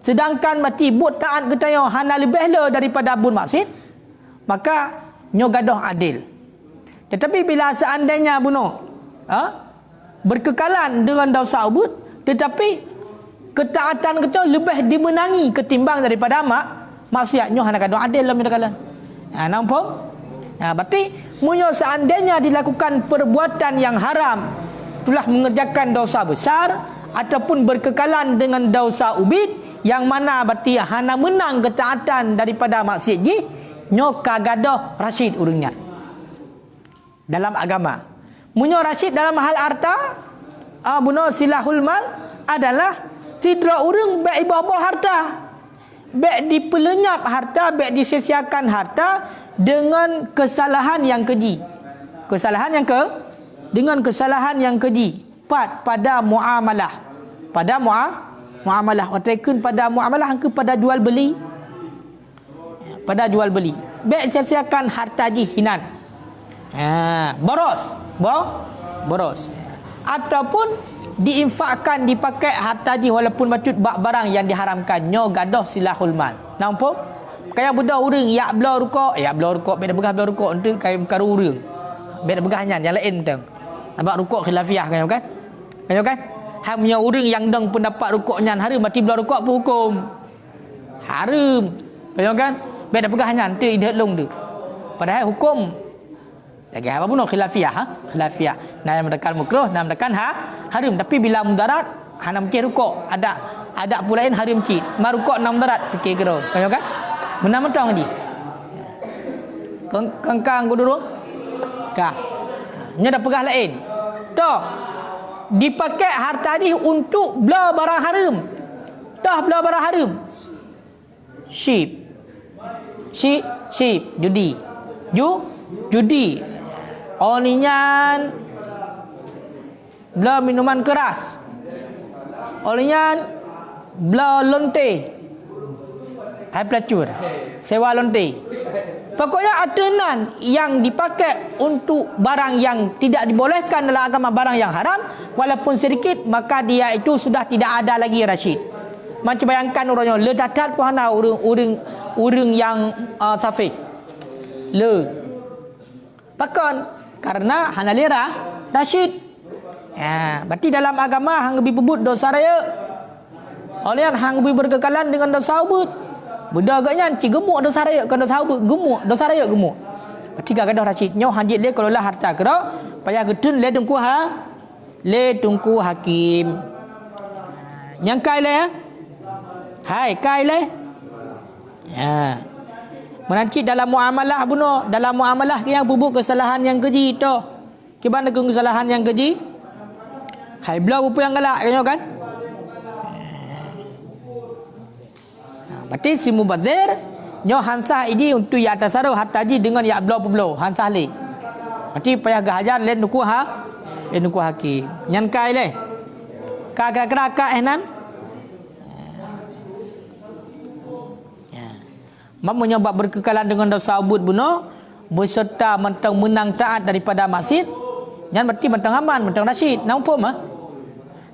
Sedangkan mati but taat ketanya hana lebih le daripada bun maksiat, maka nyo gaduh adil. Tetapi bila seandainya bunuh berkekalan dengan dosa ubud, tetapi ketaatan kita lebih dimenangi ketimbang daripada maksiat. Nyo hana kadang adil dalam kala. Nampak? Berarti munyo seandainya dilakukan perbuatan yang haram, itulah mengerjakan dosa besar ataupun berkekalan dengan dosa ubid, yang mana berarti hana menang ketaatan daripada maksiat ji, nyo kagadah rasyid urangnya dalam agama. Munyo rasyid dalam hal harta, buno silahul mal adalah tidak urang baik ibadah harta, baik dipelenyap harta, baik disesiakan harta dengan kesalahan yang keji. Dengan kesalahan yang keji. Pada muamalah. Pada muamalah. Otakun pada muamalah ke pada jual beli. Pada jual beli. Baik disesiakan harta jihinan. Boros. Ataupun diinfakkan, dipakai harta ji walaupun batut barang yang diharamkan, nyo gadah silahul mal. Nampak? Kayak budak urang yak belah rukuk, beda begah belah rukuk untuk kayak karu urang. Beda begahnya yang lain tu. Nampak rukuk khilafiah kan? Kan? Hang punya urang yang deng pendapat rukuknya haram, mati belah rukuk pun hukum haram. Kan? Beda begahnya tu ide long tu. Padahal hukum lagi apa pun khilafiyah. Nah yang mendekat makruh, nah mendekat haram. Tapi bila mudarat hana mikir rukuk, ada pula lain haram cit. Marukuk enam mudarat fikir kira. Kan? Menang-menang je. Kengkang ku dulu. Kah. Nya dah pegah lain. Dah. Dipakai harta ni untuk bela barang haram. Dah bela barang haram. Sheep. Judi. Olinyan bela minuman keras. Olinyan bela lonte. Hai pelacur. Sewa lonte. Pokoknya atenan yang dipakai untuk barang yang tidak dibolehkan dalam agama, barang yang haram, walaupun sedikit, maka dia itu sudah tidak ada lagi rasyid. Macam bayangkan orangnya le datat pun hana urang yang safih. Le. Pakon karena hana lera rasyid. Berarti dalam agama hang lebih bebut dosa raya. Oleh hang lebih berkekalan dengan dosa ubud. Budak agaknya gemuk dosa raya, kan dosa ubud gemuk, dosa raya gemuk. Berarti gadah rasyid. Nyo hanjit le kalau lah harta kira, payah gedun le tungku hakim. Yang kai le hai kai le. Menancit dalam muamalah bunuh, dalam muamalah yang bubuk kesalahan yang keji tu. Kibana kesalahan yang keji? Hai belah bupu yang galak kan? Berarti si mubadzir nyo hansah ini untuk ya tasarruf harta ji dengan ya belah hansah le. Berarti payah gahajan len nuku hakim. Nyan kai le. Kagak-kagak enan. Menyebab berkekalan dengan dosa ubud bunuh beserta mentang menang taat daripada maksiat, yang berarti mentang aman, mentang rasyid. Nampak mah?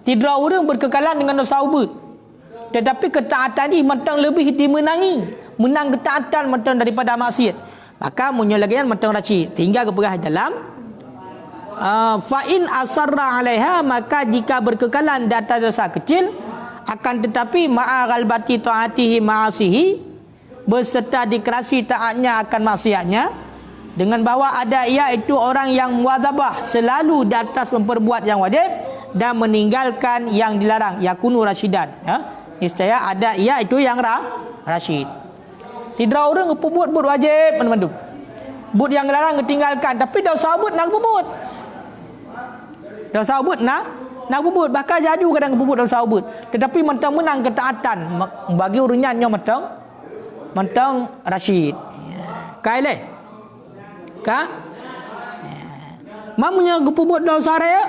Tidak orang berkekalan dengan dosa ubud, tetapi ketaatan ini mentang lebih dimenangi, menang ketaatan mentang daripada maksiat. Maka munyalagian mentang rasyid. Sehingga keperah dalam fa in asarra 'alaiha, maka jika berkekalan di atas dosa kecil, akan tetapi ma'a ghalbati taatihi ma'asihi, berserta dikerasi taatnya akan maksiatnya, dengan bahawa ada ia itu orang yang muwadzabah, selalu di atas memperbuat yang wajib dan meninggalkan yang dilarang, yakunu rasyidan. Niscaya ada ia itu yang rasyid. Tidak orang berbuat wajib memandu. But yang dilarang ketinggalkan, tapi dosa but nak berbuat. Dosa but nak berbuat, bahkan jaju kadang berbuat dosa but. Tetapi mentang menang ketaatan, bagi urunnya nyo mentang rasyid. Kai le. Mamunya gupubut dosa raya.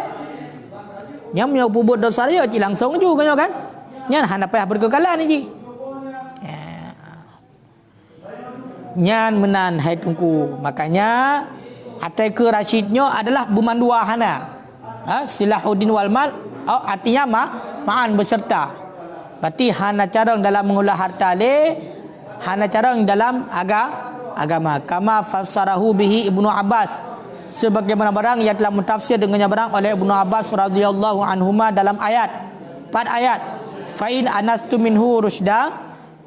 Nya punya gupubut dosa raya ci langsung ju kan. Nya hana payah berkekalan ni. Nyan menan hai tungku. Makanya atai ke rasyidnya adalah bumandua hana. Silahuddin wal mal, artinya ma'an beserta. Berarti hana carang dalam mengolah harta le, hana carang dalam agama. Kama fassarahu bihi Ibnu Abbas, sebagaimana barang yang telah mentafsir dengannya barang oleh Ibnu Abbas radhiyallahu anhuma dalam ayat 4 ayat. fa in anastu minhu rusda,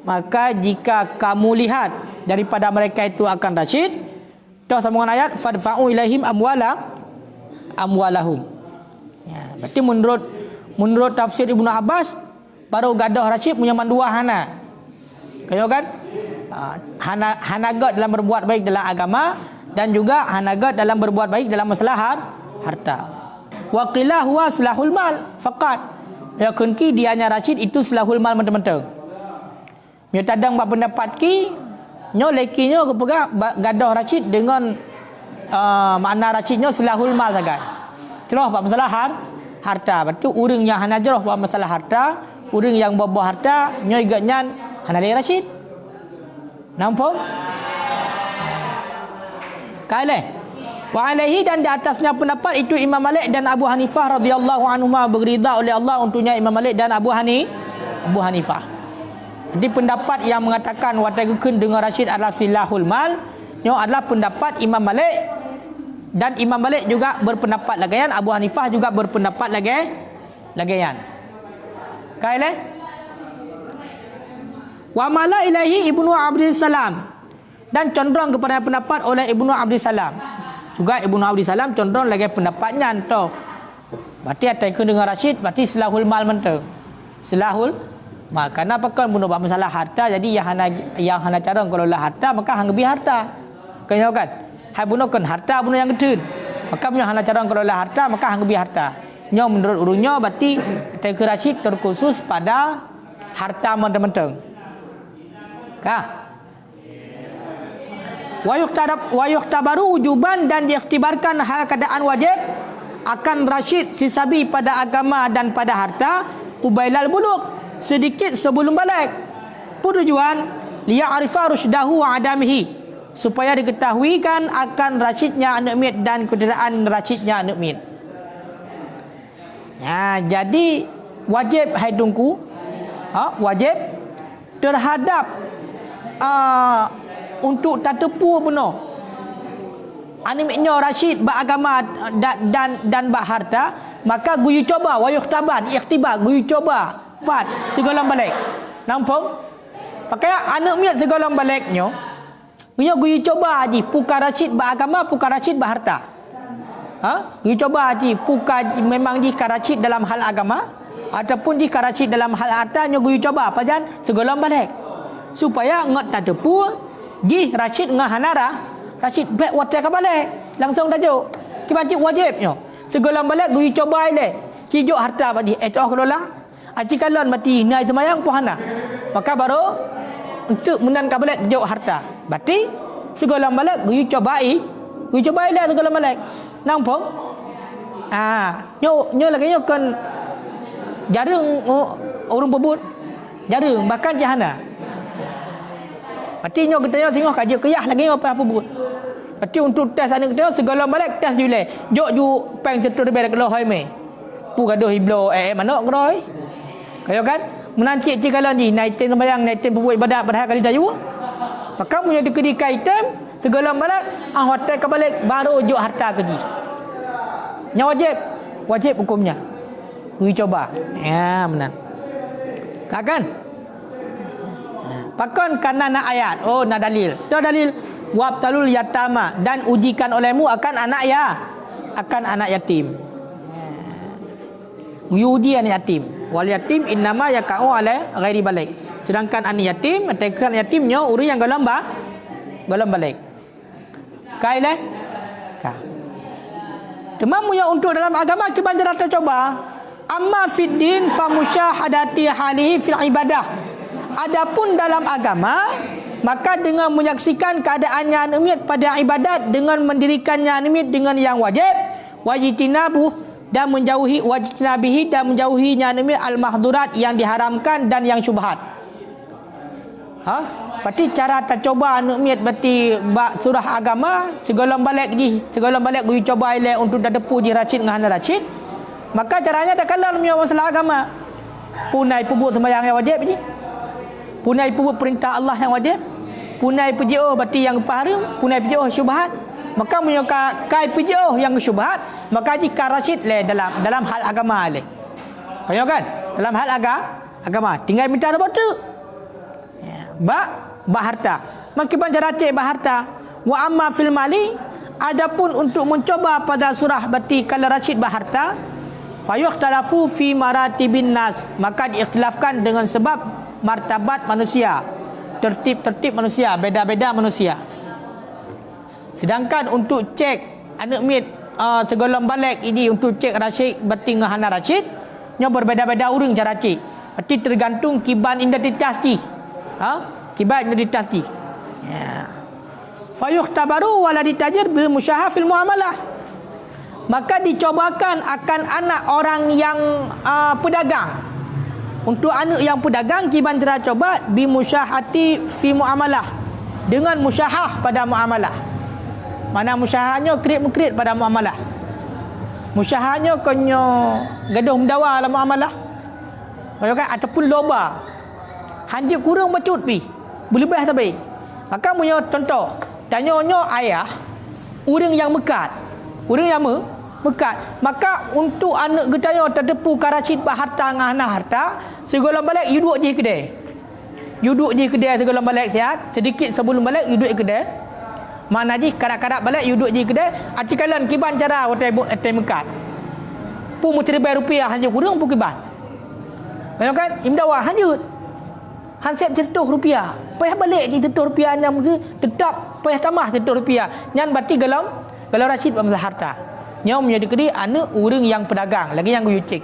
maka jika kamu lihat daripada mereka itu akan rasyid, dah sambungan ayat, fadfa'u ilaihim amwalahum. Ya, berarti menurut tafsir Ibnu Abbas, baru gadah rasyid punya mandua hana. Kaya kan? Hanagat dalam berbuat baik dalam agama, dan juga hanagat dalam berbuat baik dalam masalah harta. Wa qila huwa salahul mal faqat. Ya kunki dianya rasyid itu salahul mal mentang-mentang. Nyo tadang bab pendapat ki, nyo lekinya kepegang gadah rasyid dengan makna rasyidnya salahul mal saja. Cerah bab masalah harta. Berarti urang yang hana jerah bab masalah harta, urang yang bawa harta nyo igatnya hana le rasyid. Nampak? Kaileh. Wa alaihi, dan di atasnya pendapat itu Imam Malik dan Abu Hanifah radhiyallahu anhuma, berridha oleh Allah untuknya Imam Malik dan Abu Hanifah. Jadi pendapat yang mengatakan watagukeun dengan rasyid adalah silahul mal, nyo adalah pendapat Imam Malik, dan Imam Malik juga berpendapat lagayan, Abu Hanifah juga berpendapat lagayan. Kaileh. Wa mala ilaihi Ibnu Abdul Salam, dan condong kepada pendapat oleh Ibnu Abdul Salam. Juga Ibnu Abdul Salam condong lagi pendapatnya tu. Berarti ataikun dengan rasyid, berarti silahul mal mentang. Silahul mal. Karena pakai bunuh bab masalah harta, jadi yang hana cara kalau lah harta maka hang lebih harta. Kaya kan? Hai bunuh kan harta bunuh yang gedun. Maka punya hana cara kalau lah harta maka hang lebih harta. Nyo menurut urunnya berarti ataikun rasyid terkhusus pada harta mentang-mentang. Kah? Wa yuhtabaru wujuban, dan diikhtibarkan hal keadaan wajib akan rasyid sisabi pada agama dan pada harta qubailal bulugh, sedikit sebelum balik. Tujuan liya'rifa rusydahu wa adamihi, supaya diketahuikan akan rasyidnya anak mit dan ketidakan rasyidnya anak mit. Ya, jadi wajib haidungku, wajib terhadap untuk tak tepu benar animiknya rasyid beragama dan berharta, maka guyu coba wayuh taban ikhtibar guyu coba pat segala balik. Nampak? Pakai anak miat segala baliknya guyu coba haji puka rasyid beragama, puka rasyid berharta. Guyu coba haji puka memang di karasyid dalam hal agama ataupun di karasyid dalam hal harta, nyo guyu coba apa jan segala balik supaya ngat tak tepu di rasyid ngah hanara rasyid baik watai ka balik langsung tajuk kibancik wajibnya segala balik guyu coba ile kijuk harta badi toh kelola aci kalon mati nai semayang pohana, maka baru untuk menan ka balik juk harta berarti segala balik guyu coba ile segala balik. Nampak? Nyo lagi nyo kan jarang orang pebut jarang bahkan jahana. Berarti nyo kita tengok kaji kiyah lagi apa pebut. Berarti untuk tes anak kita segala balik tes jule. Jok ju peng setur ber keloh hai me. Pu gaduh iblo mana groi. Kaya kan? Menancik cikalan ni naitin sembayang naitin pebut ibadat pada kali dayu. Maka punya dikedikai item segala balik hotel ke balik baru juk harta keji. Nya wajib hukumnya. Uji coba. Ya, benar. Kan? Pakon karena nak ayat. Oh, nak dalil. Tu dalil wabtalul yatama, dan ujikan olehmu akan anak yatim. Uji anak yatim. Wal yatim innama yakau ala ghairi balik. Sedangkan anak yatim, tekan yatimnya uri yang golong balik. Kailah. Ka. Temamu yang untuk dalam agama kibanjaran tercoba. Amma fid din fa musyahadati halihi fil ibadah. Adapun dalam agama, maka dengan menyaksikan keadaannya anumiat pada ibadat, dengan mendirikannya anumiat dengan yang wajib, wajitinabuh, dan menjauhi wajitinabihi, dan menjauhinya anumiat al-mahdurat yang diharamkan dan yang syubhat. Berarti cara tercoba anumiat berarti surah agama segala balik gui coba ile untuk dadepu di rasyid ngahana rasyid. Maka caranya tak kalah masalah agama. Punai pebut sembahyang yang wajib je. Punai pebut perintah Allah yang wajib. Punai PJO berarti yang haram, punai PJO syubhat. Maka punya kai PJO yang syubhat, maka jika rasyid le dalam hal agama le. Kaya kan? Dalam hal agama. Tinggal minta apa tu? Ya, harta. Makiban jaracik harta. Wa amma fil mali, adapun untuk mencoba pada surah berarti kalau racik harta, fayukhtalafu fi maratibin nas, maka diikhtilafkan dengan sebab martabat manusia, tertib manusia, beda-beda manusia. Sedangkan untuk cek anak mit segolong balik ini untuk cek racik berarti ngahana racik, nya berbeda-beda urang cara cek. Berarti tergantung kiban identitas ki. Kiban identitas ki. Ya. Fayukhtabaru wala ditajir bil musyahah fil muamalah. Maka dicobakan akan anak orang yang pedagang. Untuk anak yang pedagang kiban cara coba bi musyahati fi muamalah, dengan musyahah pada muamalah. Mana musyahahnya kredit pada muamalah. Musyahahnya konyo gaduh mendawa dalam muamalah. Kan ataupun loba. Hanya kurang bacut pi. Berlebih tapi. Maka punya contoh, tanya-nya ayah orang yang mekat. Orang yang mekat. Maka untuk anak getaya terdepu karacit harta ngahna harta, segala balik you duduk je kedai. You duduk je kedai segala balik sihat, sedikit sebelum balik you duduk kedai. Mana ji kadang-kadang balik you duduk je kedai, atikalan kiban cara hotel mekat. Pu mesti bayar rupiah hanya kurang pu kiban. Kan imdawa hanyut. Hansep cetuh rupiah. Payah balik ni cetuh rupiah yang mesti tetap payah tambah cetuh rupiah. Nyan berarti kalau racid bermasalah harta. Nyom menjadi kedi anak orang yang pedagang, lagi yang guyu cek.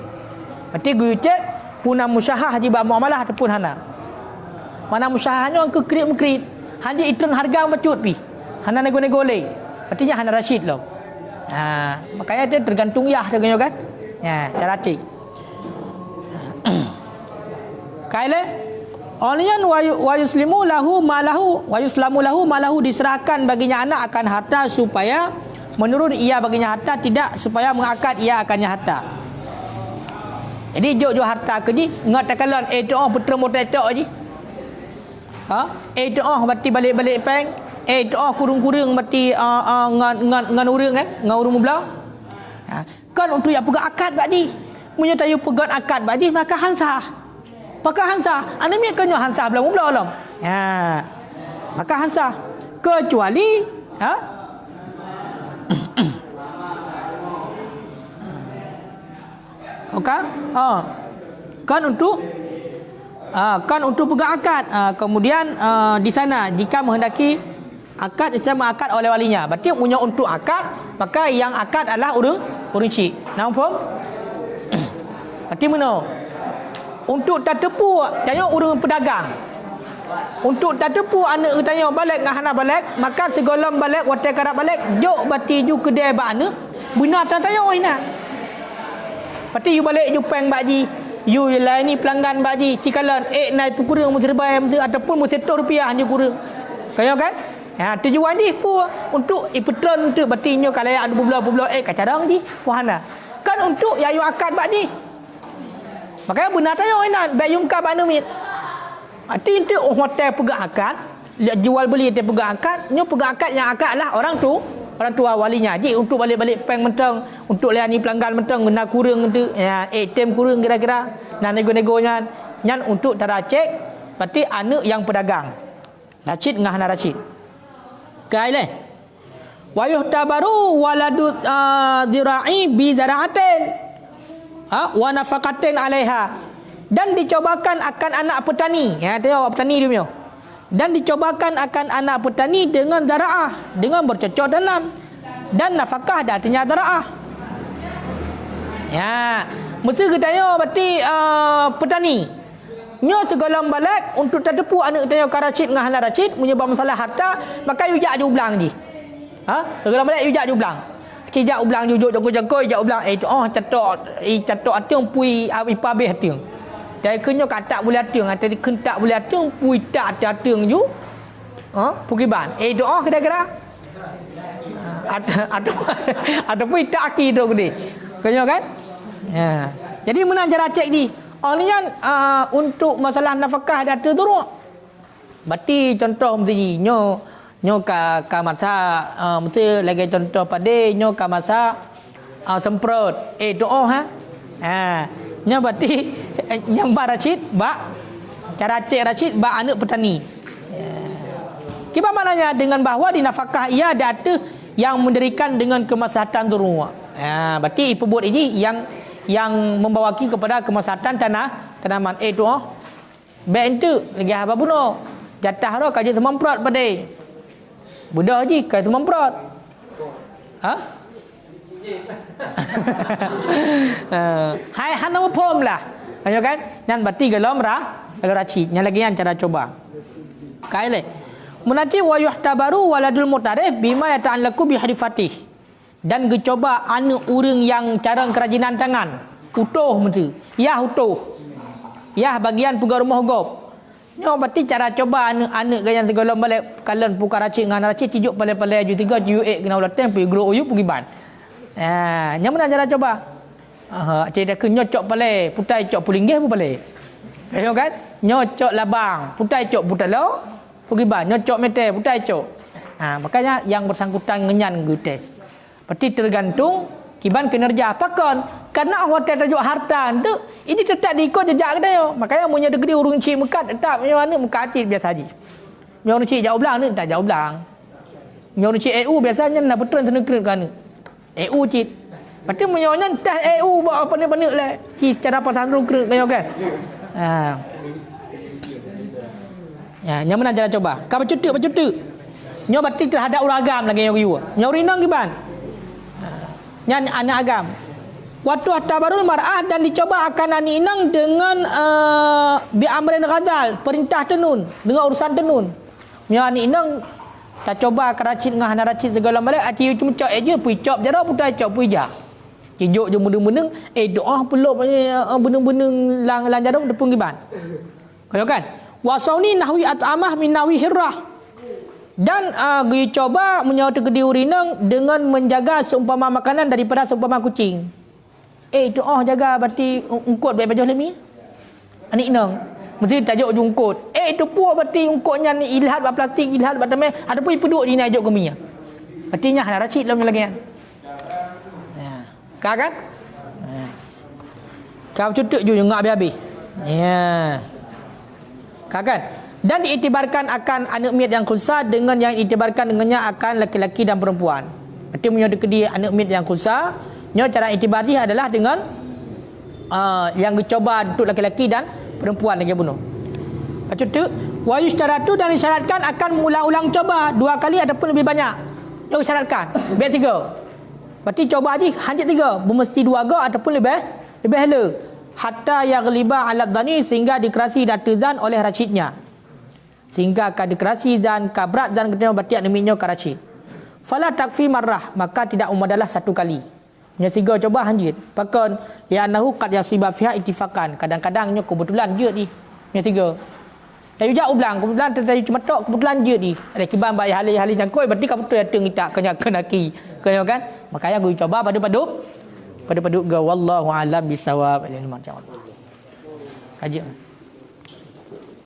Berarti guyu cek puna musyahah haji ba muamalah ataupun hana. Mana musyahahnya ke kredit hanya itun harga macut pi. Hana nego-nego le. Artinya hana racid lo. Makanya dia tergantung yah dengan kan. Ya, cara cek. Kaile Olian wa yuslimu lahu malahu wa yuslamu lahu malahu, diserahkan baginya anak akan harta supaya menurut ia baginya harta, tidak supaya mengakad ia akannya harta. Jadi jok harta ke ji ngat takalan doa putra motor tok ji. Doa berarti balik-balik peng. Doa kurung-kurung berarti ngan urang ngan urang belah. Kan untuk yang pegang akad badi. Punya tayu pegang akad badi maka hansah. Maka hansa, anda mi kenyo hansa belum belum. Ya. Maka hansa kecuali Okey. Kan untuk pegang akad. Kemudian di sana jika menghendaki akad sama akad oleh walinya. Berarti punya untuk akad, maka yang akad adalah urang cik. Nampak? Berarti mana? Untuk tak tepu tanya orang pedagang. Untuk tak tepu anak tanya balik ngahana balik, maka segolong balik watai karap balik jok bati ju kedai ba anak benar tak tanya ina. Pati you balik you peng baji, you lain ni pelanggan baji cikalan naik pukurang mesti bayar mesti ataupun mesti rupiah hanya kurang. Kaya kan? Ya tujuan ni pu untuk ipetron untuk batinyo kalau ada bulan-bulan kacarang di puhana. Kan untuk ya you akad baji. Makanya benar tanya inan bayum ka banu mit. Arti itu hotel pegang akad, jual beli dia pegang akad, nyo pegang akad yang akad lah orang tua walinya. Jadi untuk balik-balik peng mentang, untuk layani pelanggan mentang guna kurang tu, ya ATM kurang kira-kira, nak nego-negonya, nyan untuk tara cek, berarti anak yang pedagang. Racid ngah na racid. Kaile. Wa yuhtabaru waladu zira'i bi zara'atin. Wa nafaqatin 'alaiha, dan dicobakan akan anak petani. Ya, tengok petani dia punya. Dan dicobakan akan anak petani dengan zara'ah, dengan bercocok tanam. Dan nafkah dah artinya zara'ah. Ya, mesti katanya berarti petani. Nyo segolong balik untuk terdepu anak tanya karacid dengan halal racid menyebab masalah harta, maka yujak je ulang ni. Segolong balik yujak je ulang. Kijak ulang jujur jago-jago jak ulang catok atung pui ipa be atung. Dari kenyo katak boleh atung atau kentak boleh atung pui tak atung ju. Pukiban. Doa kira-kira. Ada pui tak aki tu gede. Kenyo kan? Ya. Jadi mana cara cek ni? Olian untuk masalah nafkah ada tu turun. Berarti contoh mesti nyo ka masa mesti lagi contoh pada nyo ka masa semprot doa Nya berarti yang ba Rashid ba cara Cik Rashid ba anak petani. Kiba maknanya dengan bahawa di nafkah ia ada yang mendirikan dengan kemaslahatan rumah. Berarti ipebut ini yang membawaki kepada kemaslahatan tanaman. Tu baik itu lagi apa buno. Jatah ro kaji sememprot pada. Budak je kai sememprot. Hai han nama pom lah. Ayo kan? Nan berarti galom Rashid. Yang lagi yang cara coba. Kai le. Munajib wa yuhtabaru waladul mutarif bima yata'allaku bi hadifatih. Dan gecoba anak urang yang cara kerajinan tangan. Utuh mesti. Ya utuh. Ya bagian pugar rumah gop. Nyo berarti cara coba anak gayang segolong balik kalian pukar Rashid dengan Rashid cijuk pale-pale ju 3 ju 8 kena ulateng pergi grow uyu pergi ban. Nya mana cara coba? Cik dah nyocok pale, putai cok pulinggih pun pale. Ayo kan? Nyocok labang, putai cok putalo. Pergi ban nyocok meter putai cok. Makanya yang bersangkutan ngenyan gutes. Berarti tergantung kiban kinerja pakon. Karena hotel tajuk harta tu ini tetap diikut jejak kedai yo. Makanya munnya degedi urung cik mekat tetap nyo anu mekat cik biasa haji. Nyo urung cik jauh belang ni tak jauh belang. Nyo urung cik EU biasanya nak betul senekret kan. EU cik. Berarti menyonya dah EU buat apa-apa lah. Cik cara pasal senekret kan kan. Ya, yang mana cara coba? Kau bercutuk. Nyo berarti terhadap orang agam lagi yang you. Nyo rinang kiban. Nyan anak agam. Waktu tabarul mar'ah dan dicoba akan ani inang dengan bi amrin ghazal, perintah tenun, dengan urusan tenun. Nyo ani inang tak coba keracit dengan hana racit segala balik ati cuma cok aja pui cop jara putai cop pui ja. Kijuk je meneng-meneng doa peluk beneng-beneng lang jarung depung kiban. Kau kan? Wasauni nahwi at'amah min nahwi hirrah. Dan coba menyawat ke diurinang dengan menjaga seumpama makanan daripada seumpama kucing. Doa jaga berarti ungkut baik baju lemi. Anik nang mesti tajuk jungkut. Tu puak berarti ungkutnya ni ilhat buat plastik, ilhat buat tamai. Ada pun peduk di najuk kami. Berarti nya hana racit lah lagi. Kau kan? Kau cutuk je ngak habis-habis. Ya. Kau kan? Dan diiktibarkan akan anak miat yang khunsa dengan yang diiktibarkan dengannya akan laki-laki dan perempuan. Berarti punya dekedi anak miat yang khunsa, nyo cara iktibar dia adalah dengan yang dicoba untuk laki-laki dan perempuan lagi bunuh. Macam tu, wa yustaratu dan disyaratkan akan mengulang-ulang coba 2 kali ataupun lebih banyak. Nyo syaratkan, biar 3. Berarti coba haji hanya 3, bermesti 2 go ataupun lebih hala. Hatta yaghliba 'ala dhani sehingga dikerasi datazan oleh rasyidnya. Sehingga akan dikerasi zan kabrat zan ketemu berarti ademinya karacid. Fala takfi marrah, maka tidak umadalah 1 kali. Nya 3 coba hanjit. Pakon ya annahu qad yasiba fiha ittifaqan. Kadang-kadangnya kebetulan je di. Nya 3. Tayu jauh belang kebetulan tayu cuma tok kebetulan je di. Ada kiban baik hali jangkoi berarti kamu datang kita kenaki. Kau kan? Makanya gue coba pada paduk ga wallahu alam bisawab. Kaji.